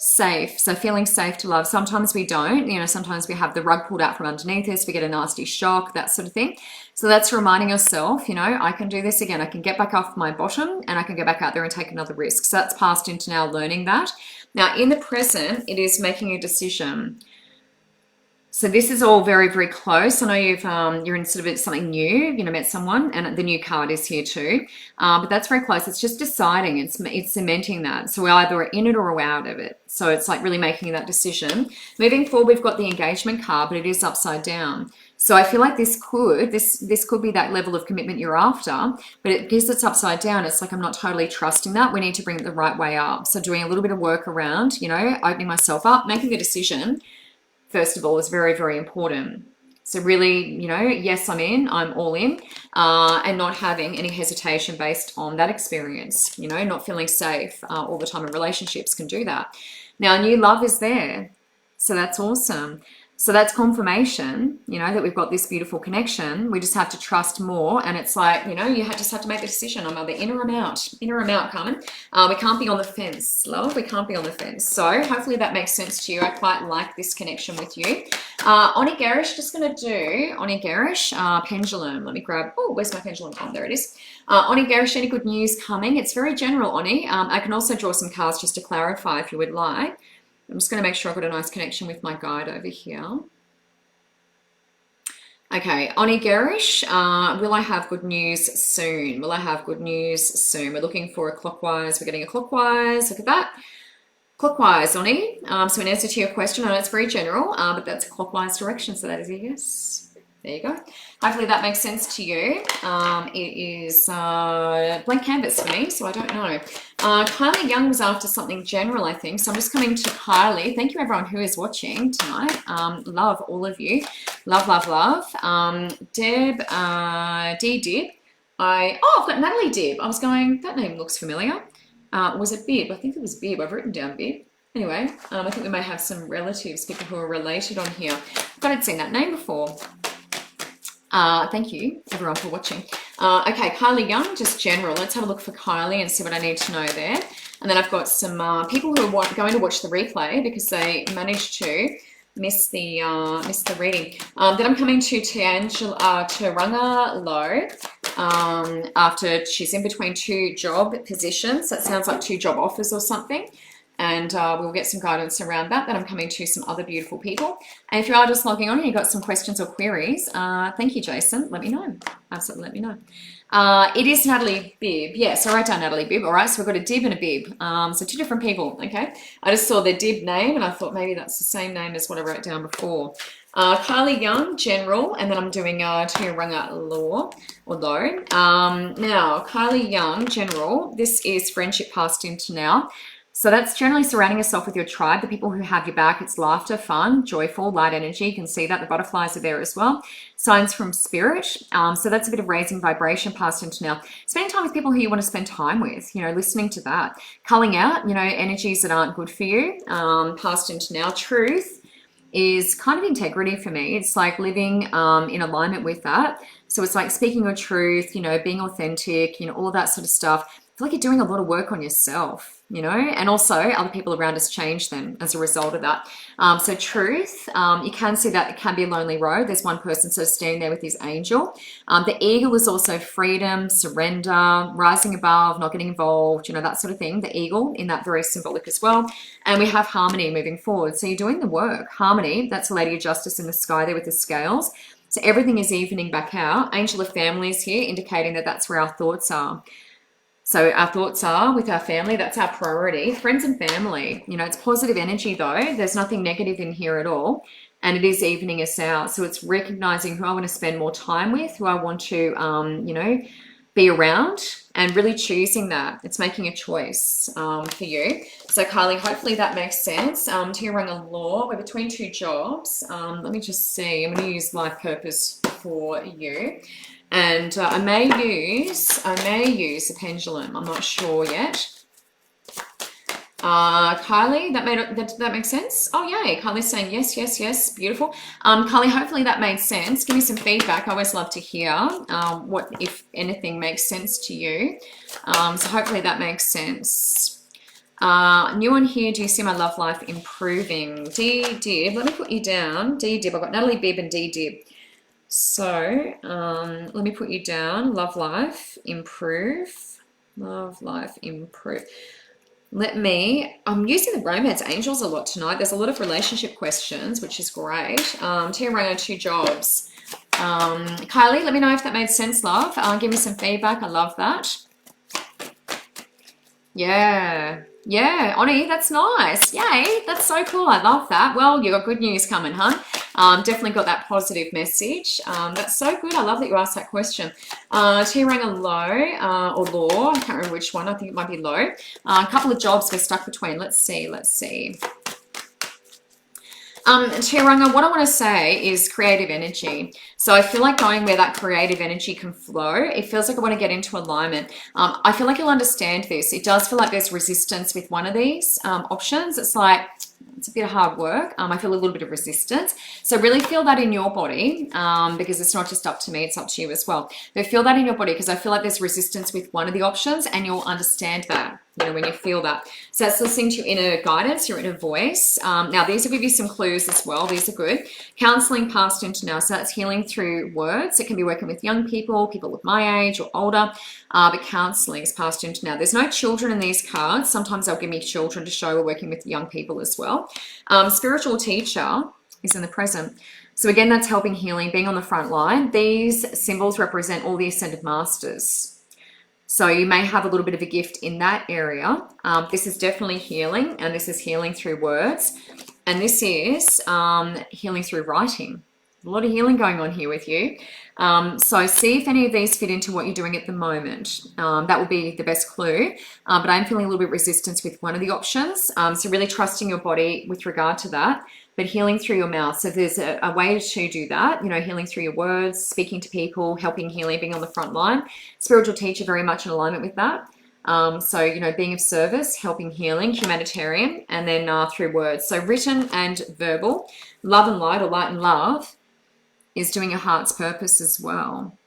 safe. So feeling safe to love. Sometimes we don't, you know, sometimes we have the rug pulled out from underneath us, we get a nasty shock, that sort of thing. So that's reminding yourself, you know, I can do this again. I can get back off my bottom and I can go back out there and take another risk. So that's passed into now learning that. Now in the present, it is making a decision. So this is all very, very close. I know you're in sort of something new, you know, met someone, and the new card is here too. But that's very close. It's just deciding. It's cementing that. So we're either in it or we're out of it. So it's like really making that decision. Moving forward, we've got the engagement card, but it is upside down. So I feel like this could be that level of commitment you're after, but because it's upside down, it's like I'm not totally trusting that. We need to bring it the right way up. So doing a little bit of work around, you know, opening myself up, making a decision, first of all, is very, very important. So really, you know, yes, I'm all in, and not having any hesitation based on that experience, you know, not feeling safe all the time in relationships can do that. Now, new love is there. So that's awesome. So that's confirmation, you know, that we've got this beautiful connection. We just have to trust more. And it's like, you know, you just have to make the decision. I'm either in or I'm out. In or I'm out, Carmen. We can't be on the fence, love. We can't be on the fence. So hopefully that makes sense to you. I quite like this connection with you. Oni Garish, just going to do Oni Garish, pendulum. Let me grab, oh, where's my pendulum? Oh, there it is. Oni Garish, any good news coming? It's very general, Oni. I can also draw some cards just to clarify if you would like. I'm just going to make sure I've got a nice connection with my guide over here. Okay, Oni Garish, will I have good news soon? Will I have good news soon? We're looking for a clockwise. We're getting a clockwise. Look at that. Clockwise, Oni. So in answer to your question, I know it's very general, but that's a clockwise direction, so that is a yes. There you go. Hopefully that makes sense to you. It is blank canvas for me, so I don't know. Kylie Young was after something general, I think. So I'm just coming to Kylie. Thank you, everyone who is watching tonight. Love all of you. Love, love, love. Deb, D-Dib. I've got Natalie Dib. I was going, that name looks familiar. Was it Bib? I think it was Bib. I've written down Bib. Anyway, I think we may have some relatives, people who are related on here. But I'd seen that name before. Thank you, everyone, for watching. Okay, Kylie Young, just general. Let's have a look for Kylie and see what I need to know there. And then I've got some people who are going to watch the replay because they managed to miss the reading. Then I'm coming to Turunga Low after she's in between two job positions. That sounds like two job offers or something. And we'll get some guidance around that. Then I'm coming to some other beautiful people. And if you are just logging on and you've got some questions or queries, thank you, Jason. Let me know. Absolutely let me know. It is Natalie Bibb. Yes, I wrote down Natalie Bibb. All right, so we've got a Dib and a Bib. So two different people, okay? I just saw their Dib name and I thought maybe that's the same name as what I wrote down before. Kylie Young, general, and then I'm doing Turunga Law, or Low. Now, Kylie Young, general, this is friendship passed into now. So that's generally surrounding yourself with your tribe, the people who have your back. It's laughter, fun, joyful, light energy. You can see that. The butterflies are there as well. Signs from spirit. So that's a bit of raising vibration passed into now. Spending time with people who you want to spend time with, you know, listening to that. Culling out, you know, energies that aren't good for you, passed into now. Truth is kind of integrity for me. It's like living in alignment with that. So it's like speaking your truth, you know, being authentic, you know, all of that sort of stuff. I feel like you're doing a lot of work on yourself, you know, and also other people around us change then as a result of that. So truth, you can see that it can be a lonely road. There's one person sort of standing there with his angel. The eagle is also freedom, surrender, rising above, not getting involved, you know, that sort of thing. The eagle in that very symbolic as well. And we have harmony moving forward. So you're doing the work. Harmony, that's the Lady of Justice in the sky there with the scales. So everything is evening back out. Angel of Family is here, indicating that that's where our thoughts are. So our thoughts are with our family, that's our priority. Friends and family, you know, it's positive energy though. There's nothing negative in here at all. And it is evening us out. So it's recognizing who I want to spend more time with, who I want to, you know, be around, and really choosing that. It's making a choice for you. So Kylie, hopefully that makes sense. Turunga Law, we're between two jobs. Let me just see. I'm going to use life purpose for you. And I may use a pendulum. I'm not sure yet. Kylie, that makes sense? Oh, yay. Kylie's saying yes, yes, yes. Beautiful. Kylie, hopefully that made sense. Give me some feedback. I always love to hear what, if anything, makes sense to you. So hopefully that makes sense. New one here. Do you see my love life improving? D Dib. Let me put you down. D Dib. I've got Natalie Bibb and D Dib. So let me put you down. Love life improve. Love life improve. I'm using the romance angels a lot tonight. There's a lot of relationship questions, which is great. Tiaranga, 2 jobs. Kylie, let me know if that made sense, love. Give me some feedback. I love that. Yeah. Yeah, Oni, that's nice. Yay, that's so cool. I love that. Well, you got good news coming, hun. Definitely got that positive message. That's so good. I love that you asked that question. Tiranga low or law. I can't remember which one. I think it might be low. A couple of jobs we're stuck between. Let's see. Tiranga, what I want to say is creative energy. So I feel like going where that creative energy can flow, it feels like I want to get into alignment. I feel like you'll understand this. It does feel like there's resistance with one of these options. It's like, it's a bit of hard work. I feel a little bit of resistance. So really feel that in your body because it's not just up to me, it's up to you as well. But feel that in your body because I feel like there's resistance with one of the options and you'll understand that, you know, when you feel that. So that's listening to your inner guidance, your inner voice. Now, these will give you some clues as well. These are good. Counseling past into now. So that's healing through words. It can be working with young people, people with my age or older. But counseling is past into now. There's no children in these cards. Sometimes they'll give me children to show we're working with young people as well. Spiritual teacher is in the present. So again, that's helping healing, being on the front line. These symbols represent all the ascended masters. So you may have a little bit of a gift in that area. This is definitely healing, and this is healing through words. And this is healing through writing. A lot of healing going on here with you. So see if any of these fit into what you're doing at the moment. That will be the best clue. But I'm feeling a little bit resistance with one of the options. So really trusting your body with regard to that. But healing through your mouth. So there's a way to do that, you know, healing through your words, speaking to people, helping healing, being on the front line. Spiritual teacher, very much in alignment with that. So, you know, being of service, helping healing, humanitarian, and then through words. So written and verbal. Love and light, or light and love, is doing your heart's purpose as well.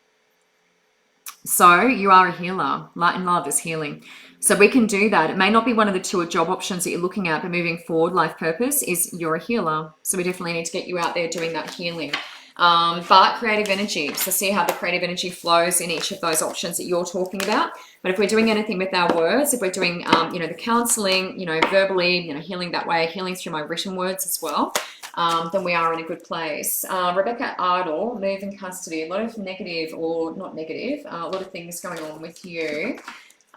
So you are a healer. Light and love is healing. So we can do that. It may not be one of the 2 job options that you're looking at, but moving forward, life purpose is you're a healer. So we definitely need to get you out there doing that healing. But creative energy. So see how the creative energy flows in each of those options that you're talking about. But if we're doing anything with our words, if we're doing, you know, the counseling, you know, verbally, you know, healing that way, healing through my written words as well, then we are in a good place. Rebecca Ardle, move in custody. A lot of negative, or not negative, a lot of things going on with you.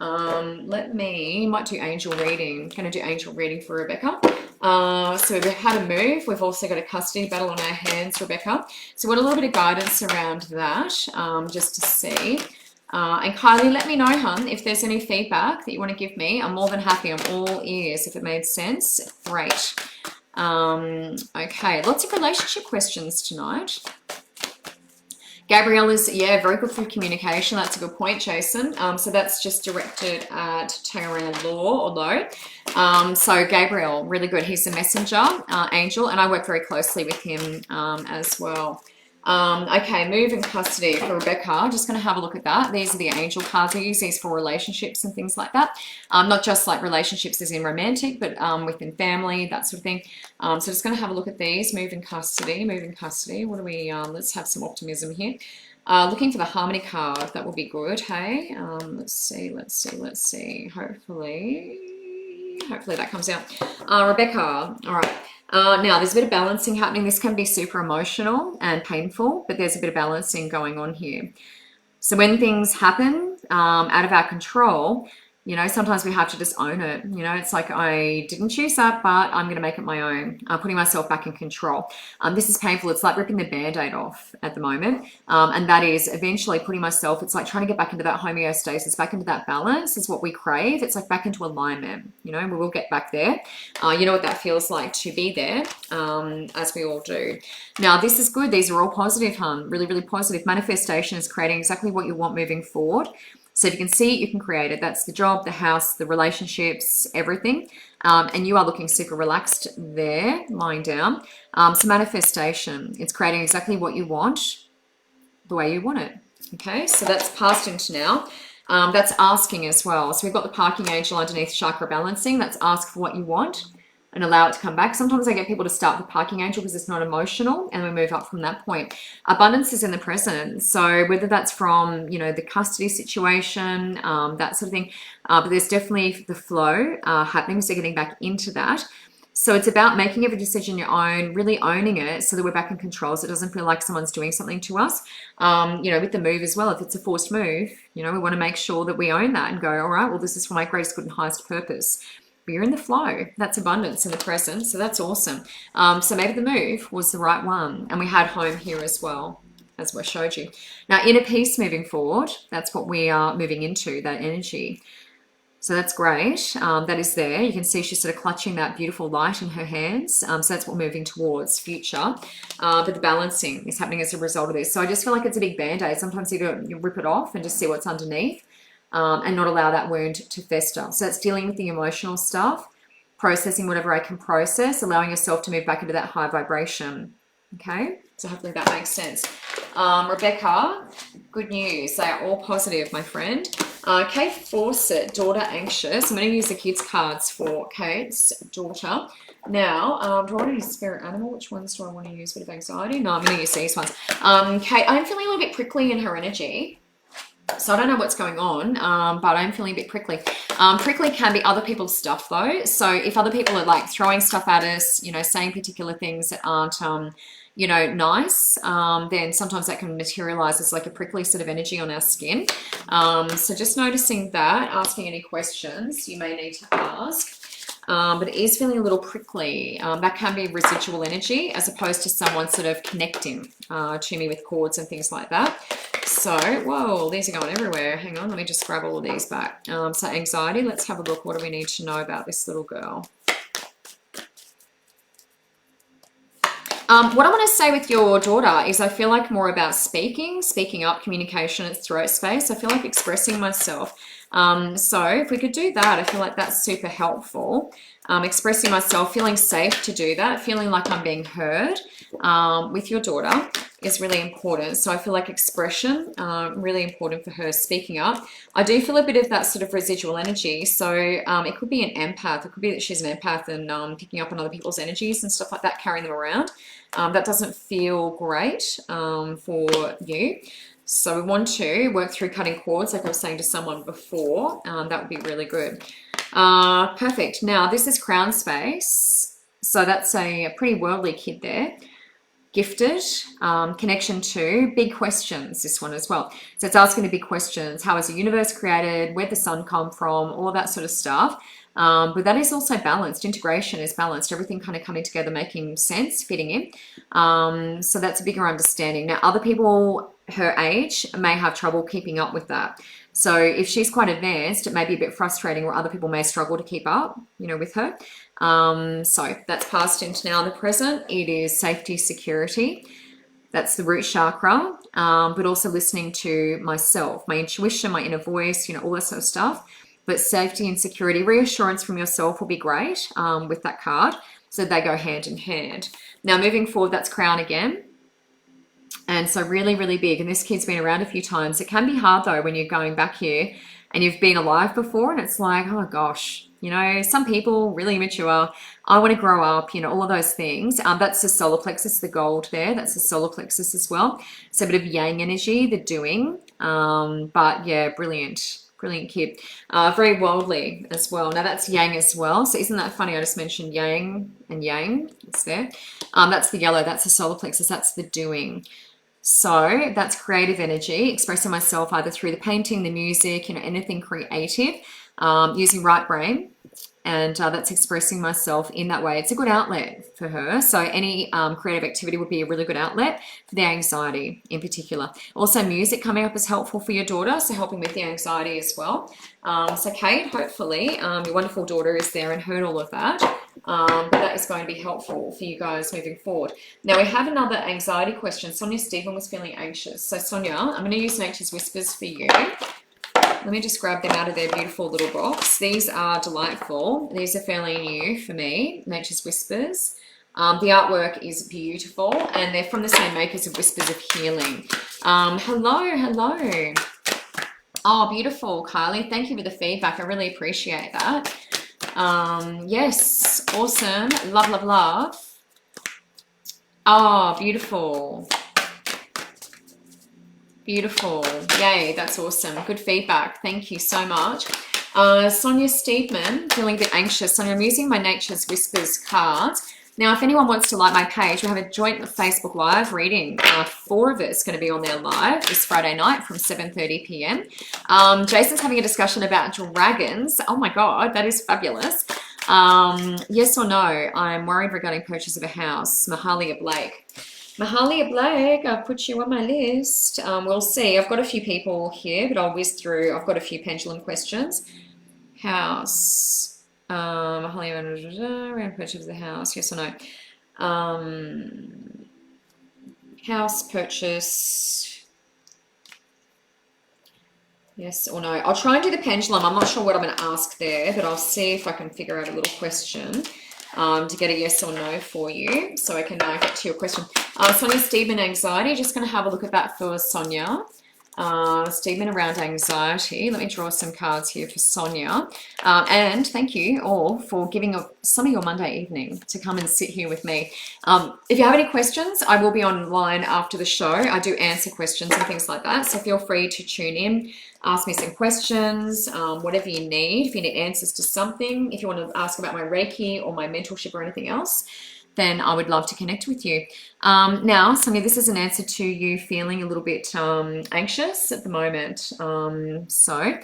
Might do angel reading. Going to do angel reading for Rebecca. So we've had a move. We've also got a custody battle on our hands, Rebecca. So we want a little bit of guidance around that, just to see. And Kylie, let me know, hun, if there's any feedback that you want to give me. I'm more than happy. I'm all ears if it made sense. Great. Okay, lots of relationship questions tonight. Gabrielle is, yeah, very good for communication. That's a good point, Jason. So that's just directed at Tauranga Law or Low. So Gabriel, really good. He's a messenger, angel, and I work very closely with him as well. Okay, move in custody for Rebecca. Just going to have a look at that. These are the angel cards. I use these for relationships and things like that. Not just like relationships as in romantic, but within family, that sort of thing. So just going to have a look at these. Move in custody, move in custody. What do we, let's have some optimism here. Looking for the harmony card. That will be good, hey? Let's see. Hopefully that comes out. Rebecca, all right. Now, there's a bit of balancing happening. This can be super emotional and painful, but there's a bit of balancing going on here. So when things happen out of our control, you know, sometimes we have to just own it. You know, it's like, I didn't choose that, but I'm going to make it my own. Putting myself back in control. This is painful. It's like ripping the Band-Aid off at the moment. And that is eventually putting myself, it's like trying to get back into that homeostasis, back into that balance is what we crave. It's like back into alignment, you know, we will get back there. You know what that feels like to be there, as we all do. Now, this is good. These are all positive, hun. Really, really positive. Manifestation is creating exactly what you want moving forward. So if you can see it, you can create it. That's the job, the house, the relationships, everything. And you are looking super relaxed there, lying down. So manifestation, it's creating exactly what you want, the way you want it. Okay, so that's past into now. That's asking as well. So we've got the parking angel underneath chakra balancing. That's ask for what you want and allow it to come back. Sometimes I get people to start with parking angel because it's not emotional, and we move up from that point. Abundance is in the present. So whether that's from, you know, the custody situation, that sort of thing, but there's definitely the flow happening. So getting back into that. So it's about making every decision your own, really owning it so that we're back in control, so it doesn't feel like someone's doing something to us. You know, with the move as well, if it's a forced move, you know, we want to make sure that we own that and go, all right, well, this is for my greatest good and highest purpose. But you're in the flow. That's abundance in the present. So that's awesome. So maybe the move was the right one. And we had home here as well, as I showed you. Now, inner peace moving forward, that's what we are moving into, that energy. So that's great. That is there. You can see she's sort of clutching that beautiful light in her hands. So that's what we're moving towards, future. But the balancing is happening as a result of this. So I just feel like it's a big band-aid. Sometimes you rip it off and just see what's underneath and not allow that wound to fester. So that's dealing with the emotional stuff, processing whatever I can process, allowing yourself to move back into that high vibration. Okay, so hopefully that makes sense. Rebecca, good news. They are all positive, my friend. Kate Fawcett, daughter anxious. I'm going to use the kids' cards for Kate's daughter. Now, do I want to use spirit animal? Which ones do I want to use? Bit of anxiety? No, I'm going to use these ones. Kate, I'm feeling a little bit prickly in her energy. So I don't know what's going on, but I'm feeling a bit prickly. Prickly can be other people's stuff though. So if other people are like throwing stuff at us, you know, saying particular things that aren't, you know, nice, then sometimes that can materialize as like a prickly sort of energy on our skin. So just noticing that, asking any questions you may need to ask. But it is feeling a little prickly. That can be residual energy as opposed to someone sort of connecting to me with cords and things like that. So, whoa, these are going everywhere. Hang on, let me just grab all of these back. So anxiety, let's have a look. What do we need to know about this little girl? What I want to say with your daughter is I feel like more about speaking up, communication, it's throat space. I feel like expressing myself. So if we could do that, I feel like that's super helpful. Expressing myself, feeling safe to do that, feeling like I'm being heard with your daughter is really important. So I feel like expression, really important for her, speaking up. I do feel a bit of that sort of residual energy. So it could be an empath. It could be that she's an empath and picking up on other people's energies and stuff like that, carrying them around. That doesn't feel great for you. So we want to work through cutting cords, like I was saying to someone before. That would be really good. Perfect. Now, this is crown space. So that's a pretty worldly kid there. Gifted, connection to, big questions, this one as well. So it's asking the big questions. How was the universe created? Where'd the sun come from? All that sort of stuff. But that is also balanced. Integration is balanced. Everything kind of coming together, making sense, fitting in. So that's a bigger understanding. Now, other people her age may have trouble keeping up with that. So if she's quite advanced, it may be a bit frustrating, or other people may struggle to keep up, you know, with her. So that's past into now the present. It is safety, security. That's the root chakra, but also listening to myself, my intuition, my inner voice, you know, all that sort of stuff. But safety and security, reassurance from yourself will be great with that card. So they go hand in hand. Now moving forward, that's crown again. And so really, really big. And this kid's been around a few times. It can be hard though when you're going back here and you've been alive before and it's like, oh gosh, you know, some people really immature. I want to grow up, you know, all of those things. That's the solar plexus, the gold there. That's the solar plexus as well. So a bit of yang energy, the doing. But yeah, brilliant. Brilliant kid. Very worldly as well. Now that's yang as well. So isn't that funny? I just mentioned yang and yang. It's there. That's the yellow. That's the solar plexus. That's the doing. So that's creative energy, expressing myself either through the painting, the music, you know, anything creative, using right brain. And that's expressing myself in that way. It's a good outlet for her. So any creative activity would be a really good outlet for the anxiety in particular. Also music coming up is helpful for your daughter, so helping with the anxiety as well. So Kate, hopefully your wonderful daughter is there and heard all of that. But that is going to be helpful for you guys moving forward. Now we have another anxiety question. Sonia Stephen was feeling anxious. So Sonia, I'm going to use Nature's Whispers for you. Let me just grab them out of their beautiful little box. These are delightful. These are fairly new for me, Nature's Whispers. The artwork is beautiful and they're from the same makers of Whispers of Healing. Hello. Oh, beautiful, Kylie. Thank you for the feedback. I really appreciate that. Yes, awesome. Love, love, love. Oh, beautiful. Beautiful. Yay, that's awesome. Good feedback. Thank you so much. Sonia Steedman, feeling a bit anxious. Sonia, I'm using my Nature's Whispers cards. Now, if anyone wants to like my page, we have a joint Facebook Live reading. 4 of us going to be on there live this Friday night from 7:30 p.m. Jason's having a discussion about dragons. Oh my God, that is fabulous. Yes or no? I'm worried regarding purchase of a house. Mahalia Blake. Mahalia Blake, I've put you on my list. We'll see. I've got a few people here, but I'll whiz through. I've got a few pendulum questions. House. Mahalia, purchase of the house. Yes or no? House purchase. Yes or no? I'll try and do the pendulum. I'm not sure what I'm going to ask there, but I'll see if I can figure out a little question to get a yes or no for you, so I can get to your question. Sonia Steedman, anxiety. Just going to have a look at that for Sonia. Steedman around anxiety. Let me draw some cards here for Sonia. And thank you all for giving some of your Monday evening to come and sit here with me. If you have any questions, I will be online after the show. I do answer questions and things like that, so feel free to tune in. Ask me some questions, whatever you need. If you need answers to something, if you want to ask about my Reiki or my mentorship or anything else, then I would love to connect with you. Now, Sonia, this is an answer to you feeling a little bit anxious at the moment. So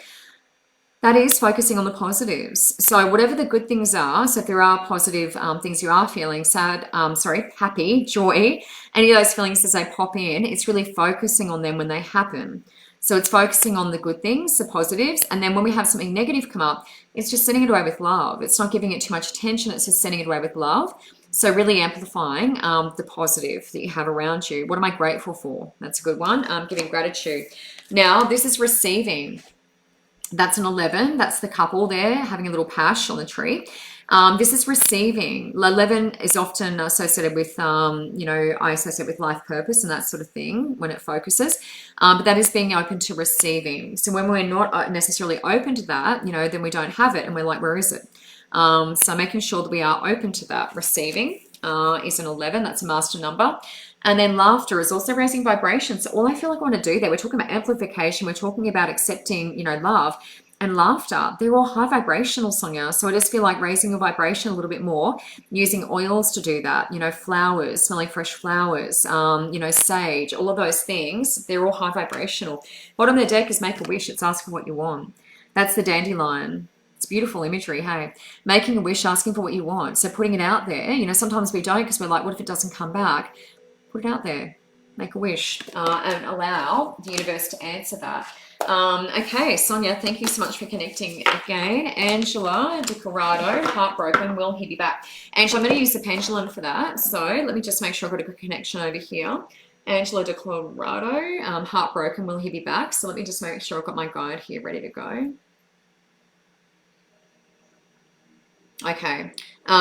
that is focusing on the positives. So whatever the good things are, so if there are positive things you are feeling, happy, joy, any of those feelings as they pop in, it's really focusing on them when they happen. So it's focusing on the good things, the positives, and then when we have something negative come up, it's just sending it away with love. It's not giving it too much attention, it's just sending it away with love. So really amplifying the positive that you have around you. What am I grateful for? That's a good one. Giving gratitude. Now, this is receiving. That's an 11. That's the couple there having a little pash on the tree. This is receiving. 11 is often associated with, I associate with life purpose and that sort of thing when it focuses. But that is being open to receiving. So when we're not necessarily open to that, then we don't have it and we're like, where is it? So making sure that we are open to that. Receiving is an 11. That's a master number. And then laughter is also raising vibration. So all I feel like I want to do there, we're talking about amplification. We're talking about accepting, love and laughter. They're all high vibrational, Sonia. So I just feel like raising your vibration a little bit more, using oils to do that. Flowers, smelling fresh flowers, sage, all of those things. They're all high vibrational. Bottom of the deck is make a wish. It's ask for what you want. That's the dandelion. It's beautiful imagery, hey. Making a wish, asking for what you want. So putting it out there, sometimes we don't because we're like, what if it doesn't come back? Put it out there. Make a wish and allow the universe to answer that. Okay, Sonia, thank you so much for connecting again. Angela DeCorrado, heartbroken, will he be back? Angela, I'm going to use the pendulum for that. So let me just make sure I've got a good connection over here. Angela DeCorrado, heartbroken, will he be back? So let me just make sure I've got my guide here ready to go. Okay,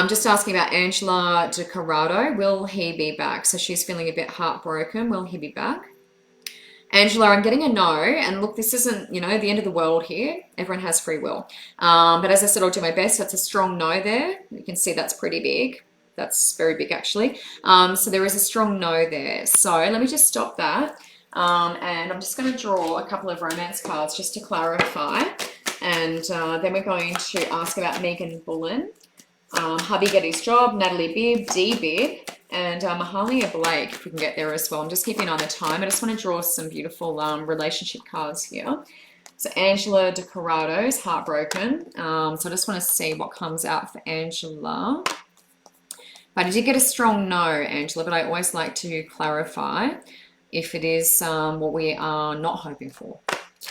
just asking about Angela DeCorrado. Will he be back? So she's feeling a bit heartbroken. Will he be back? Angela, I'm getting a no. And look, this isn't, the end of the world here. Everyone has free will. But as I said, I'll do my best. That's a strong no there. You can see that's pretty big. That's very big, actually. So there is a strong no there. So let me just stop that. And I'm just going to draw a couple of romance cards just to clarify. And then we're going to ask about Megan Bullen, hubby get his job, Natalie Bibb, Dee Bibb, and Mahalia Blake, if we can get there as well. I'm just keeping on the time. I just want to draw some beautiful relationship cards here. So Angela DeCorado's heartbroken. So I just want to see what comes out for Angela. But I did get a strong no, Angela, but I always like to clarify if it is what we are not hoping for.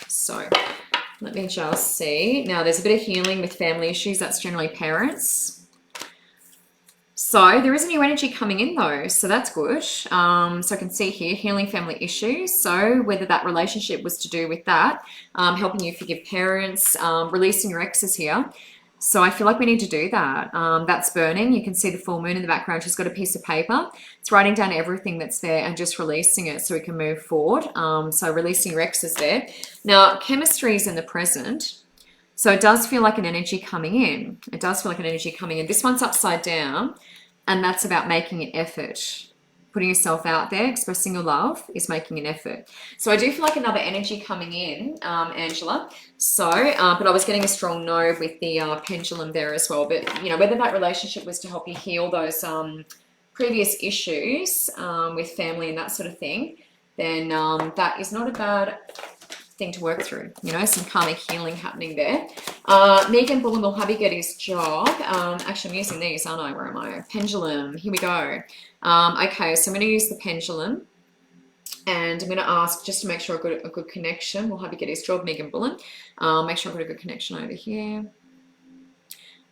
So let me just see. Now, there's a bit of healing with family issues. That's generally parents. So there is a new energy coming in, though. So that's good. So I can see here, healing family issues. So whether that relationship was to do with that, helping you forgive parents, releasing your exes here. So I feel like we need to do that. That's burning. You can see the full moon in the background. She's got a piece of paper. It's writing down everything that's there and just releasing it so we can move forward. So releasing Rex is there. Now, chemistry is in the present. So it does feel like an energy coming in. It does feel like an energy coming in. This one's upside down, and that's about making an effort. Putting yourself out there, expressing your love is making an effort. So I do feel like another energy coming in, Angela. So, but I was getting a strong no with the pendulum there as well. But, you know, whether that relationship was to help you heal those previous issues with family and that sort of thing, then that is not a bad thing to work through. You know, some karmic healing happening there. Megan Bullen will hubby get his job. Actually, I'm using these, aren't I? Where am I? Pendulum. Here we go. Okay, so I'm going to use the pendulum, and I'm going to ask just to make sure I've got a good connection. Will hubby get his job? Megan Bullen. Make sure I've got a good connection over here.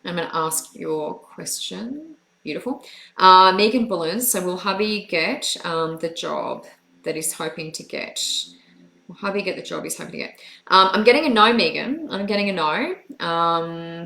I'm going to ask your question. Beautiful. Megan Bullen. So will hubby get the job that he's hoping to get? Hubby get the job he's hoping to get. I'm getting a no, Megan. I'm getting a no.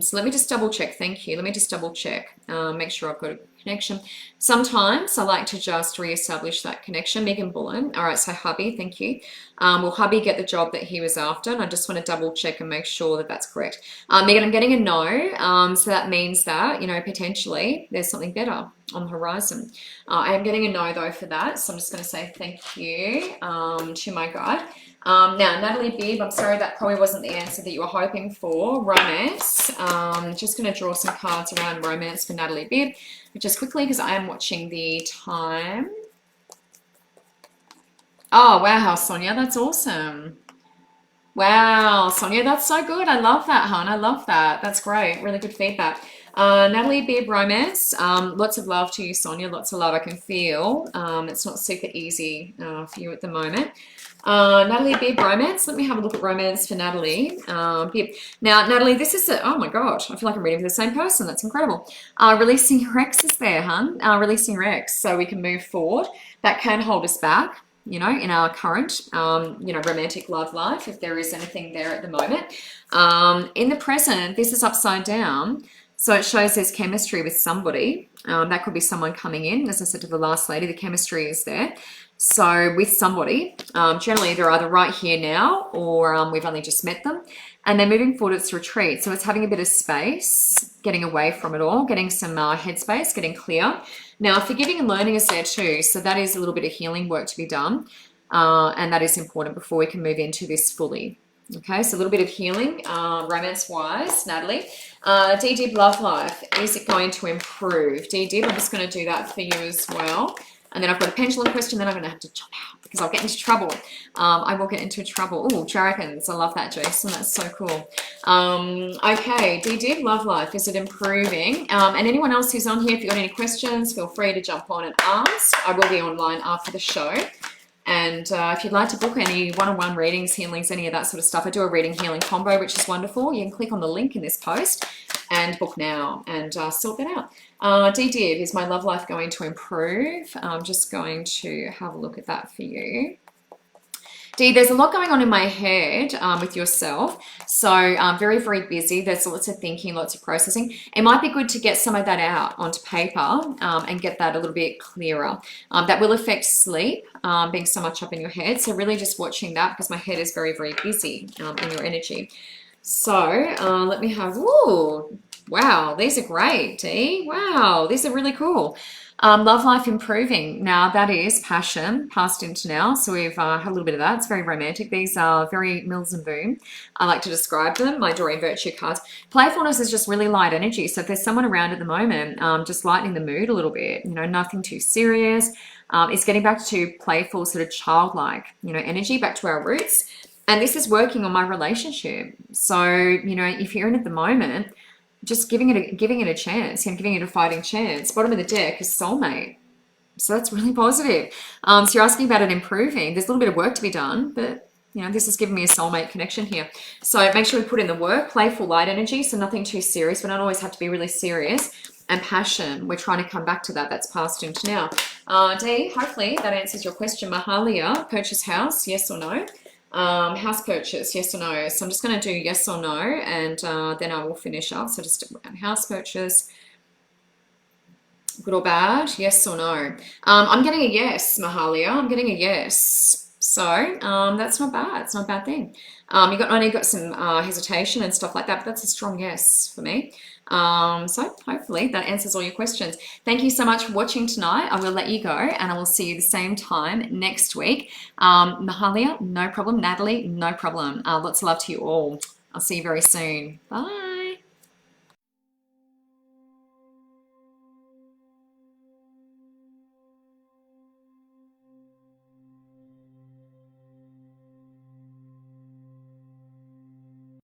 So let me just double check. Thank you. Let me just double check. Make sure I've got a connection. Sometimes I like to just reestablish that connection. Megan Bullen. All right. So hubby, thank you. Will hubby get the job that he was after? And I just want to double check and make sure that that's correct. Megan, I'm getting a no. So that means that, you know, potentially there's something better on the horizon. I am getting a no though for that. So I'm just going to say thank you to my guide. Now, Natalie Bibb, I'm sorry that probably wasn't the answer that you were hoping for. Romance. Just going to draw some cards around romance for Natalie Bibb, just quickly because I am watching the time. Oh, wow, Sonia, that's awesome. Wow, Sonia, that's so good. I love that, hon. I love that. That's great. Really good feedback. Natalie Bibb, romance. Lots of love to you, Sonia. Lots of love I can feel. It's not super easy for you at the moment. Natalie Bibb, romance. Let me have a look at romance for Natalie Bibb. Now, Natalie, this is oh my gosh, I feel like I'm reading for the same person. That's incredible. Releasing Rex is there, hun. Releasing Rex so we can move forward. That can hold us back, you know, in our current, you know, romantic love life, if there is anything there at the moment. In the present, this is upside down. So it shows there's chemistry with somebody. That could be someone coming in. As I said to the last lady, the chemistry is there. So with somebody, generally they're either right here now or we've only just met them, and they're moving forward. It's retreat. So it's having a bit of space, getting away from it all, getting some headspace, getting clear. Now, forgiving and learning is there too. So that is a little bit of healing work to be done. And that is important before we can move into this fully. Okay, so a little bit of healing, romance-wise, Natalie. D-Dib, love life. Is it going to improve? D-Dib, I'm just going to do that for you as well. And then I've got a pendulum question, then I'm going to have to jump out because I'll get into trouble. I will get into trouble. Oh, dragons. I love that, Jason. That's so cool. Okay, D-Dib, love life. Is it improving? And anyone else who's on here, if you've got any questions, feel free to jump on and ask. I will be online after the show. And if you'd like to book any one-on-one readings, healings, any of that sort of stuff, I do a reading healing combo, which is wonderful. You can click on the link in this post and book now and sort that out. D-Div, is my love life going to improve? I'm just going to have a look at that for you. D, there's a lot going on in my head with yourself. So I'm very, very busy. There's lots of thinking, lots of processing. It might be good to get some of that out onto paper and get that a little bit clearer. That will affect sleep, being so much up in your head. So really just watching that because my head is very, very busy in your energy. So let me have, ooh, wow, these are great, D. Wow, these are really cool. Love life improving. Now that is passion, past into now. So we've had a little bit of that. It's very romantic. These are very Mills and Boom. I like to describe them. My Doreen Virtue cards. Playfulness is just really light energy. So if there's someone around at the moment, just lightening the mood a little bit, you know, nothing too serious. It's getting back to playful, sort of childlike, you know, energy, back to our roots. And this is working on my relationship. So, you know, if you're in at the moment, just giving it a chance and giving it a fighting chance. Bottom of the deck is soulmate. So that's really positive. So you're asking about it improving. There's a little bit of work to be done, but you know, this is giving me a soulmate connection here. So make sure we put in the work, playful light energy. So nothing too serious. We don't always have to be really serious. And passion, we're trying to come back to that. That's past into now. D, hopefully that answers your question. Mahalia, purchase house, yes or no? House purchase, yes or no? So I'm just going to do yes or no, and then I will finish up. So just house purchase, good or bad, yes or no? I'm getting a yes, Mahalia. I'm getting a yes. So that's not bad. It's not a bad thing. You got some hesitation and stuff like that, but that's a strong yes for me. So hopefully that answers all your questions. Thank you so much for watching tonight. I will let you go, and I will see you the same time next week. Mahalia, no problem. Natalie, no problem. Lots of love to you all. I'll see you very soon. Bye.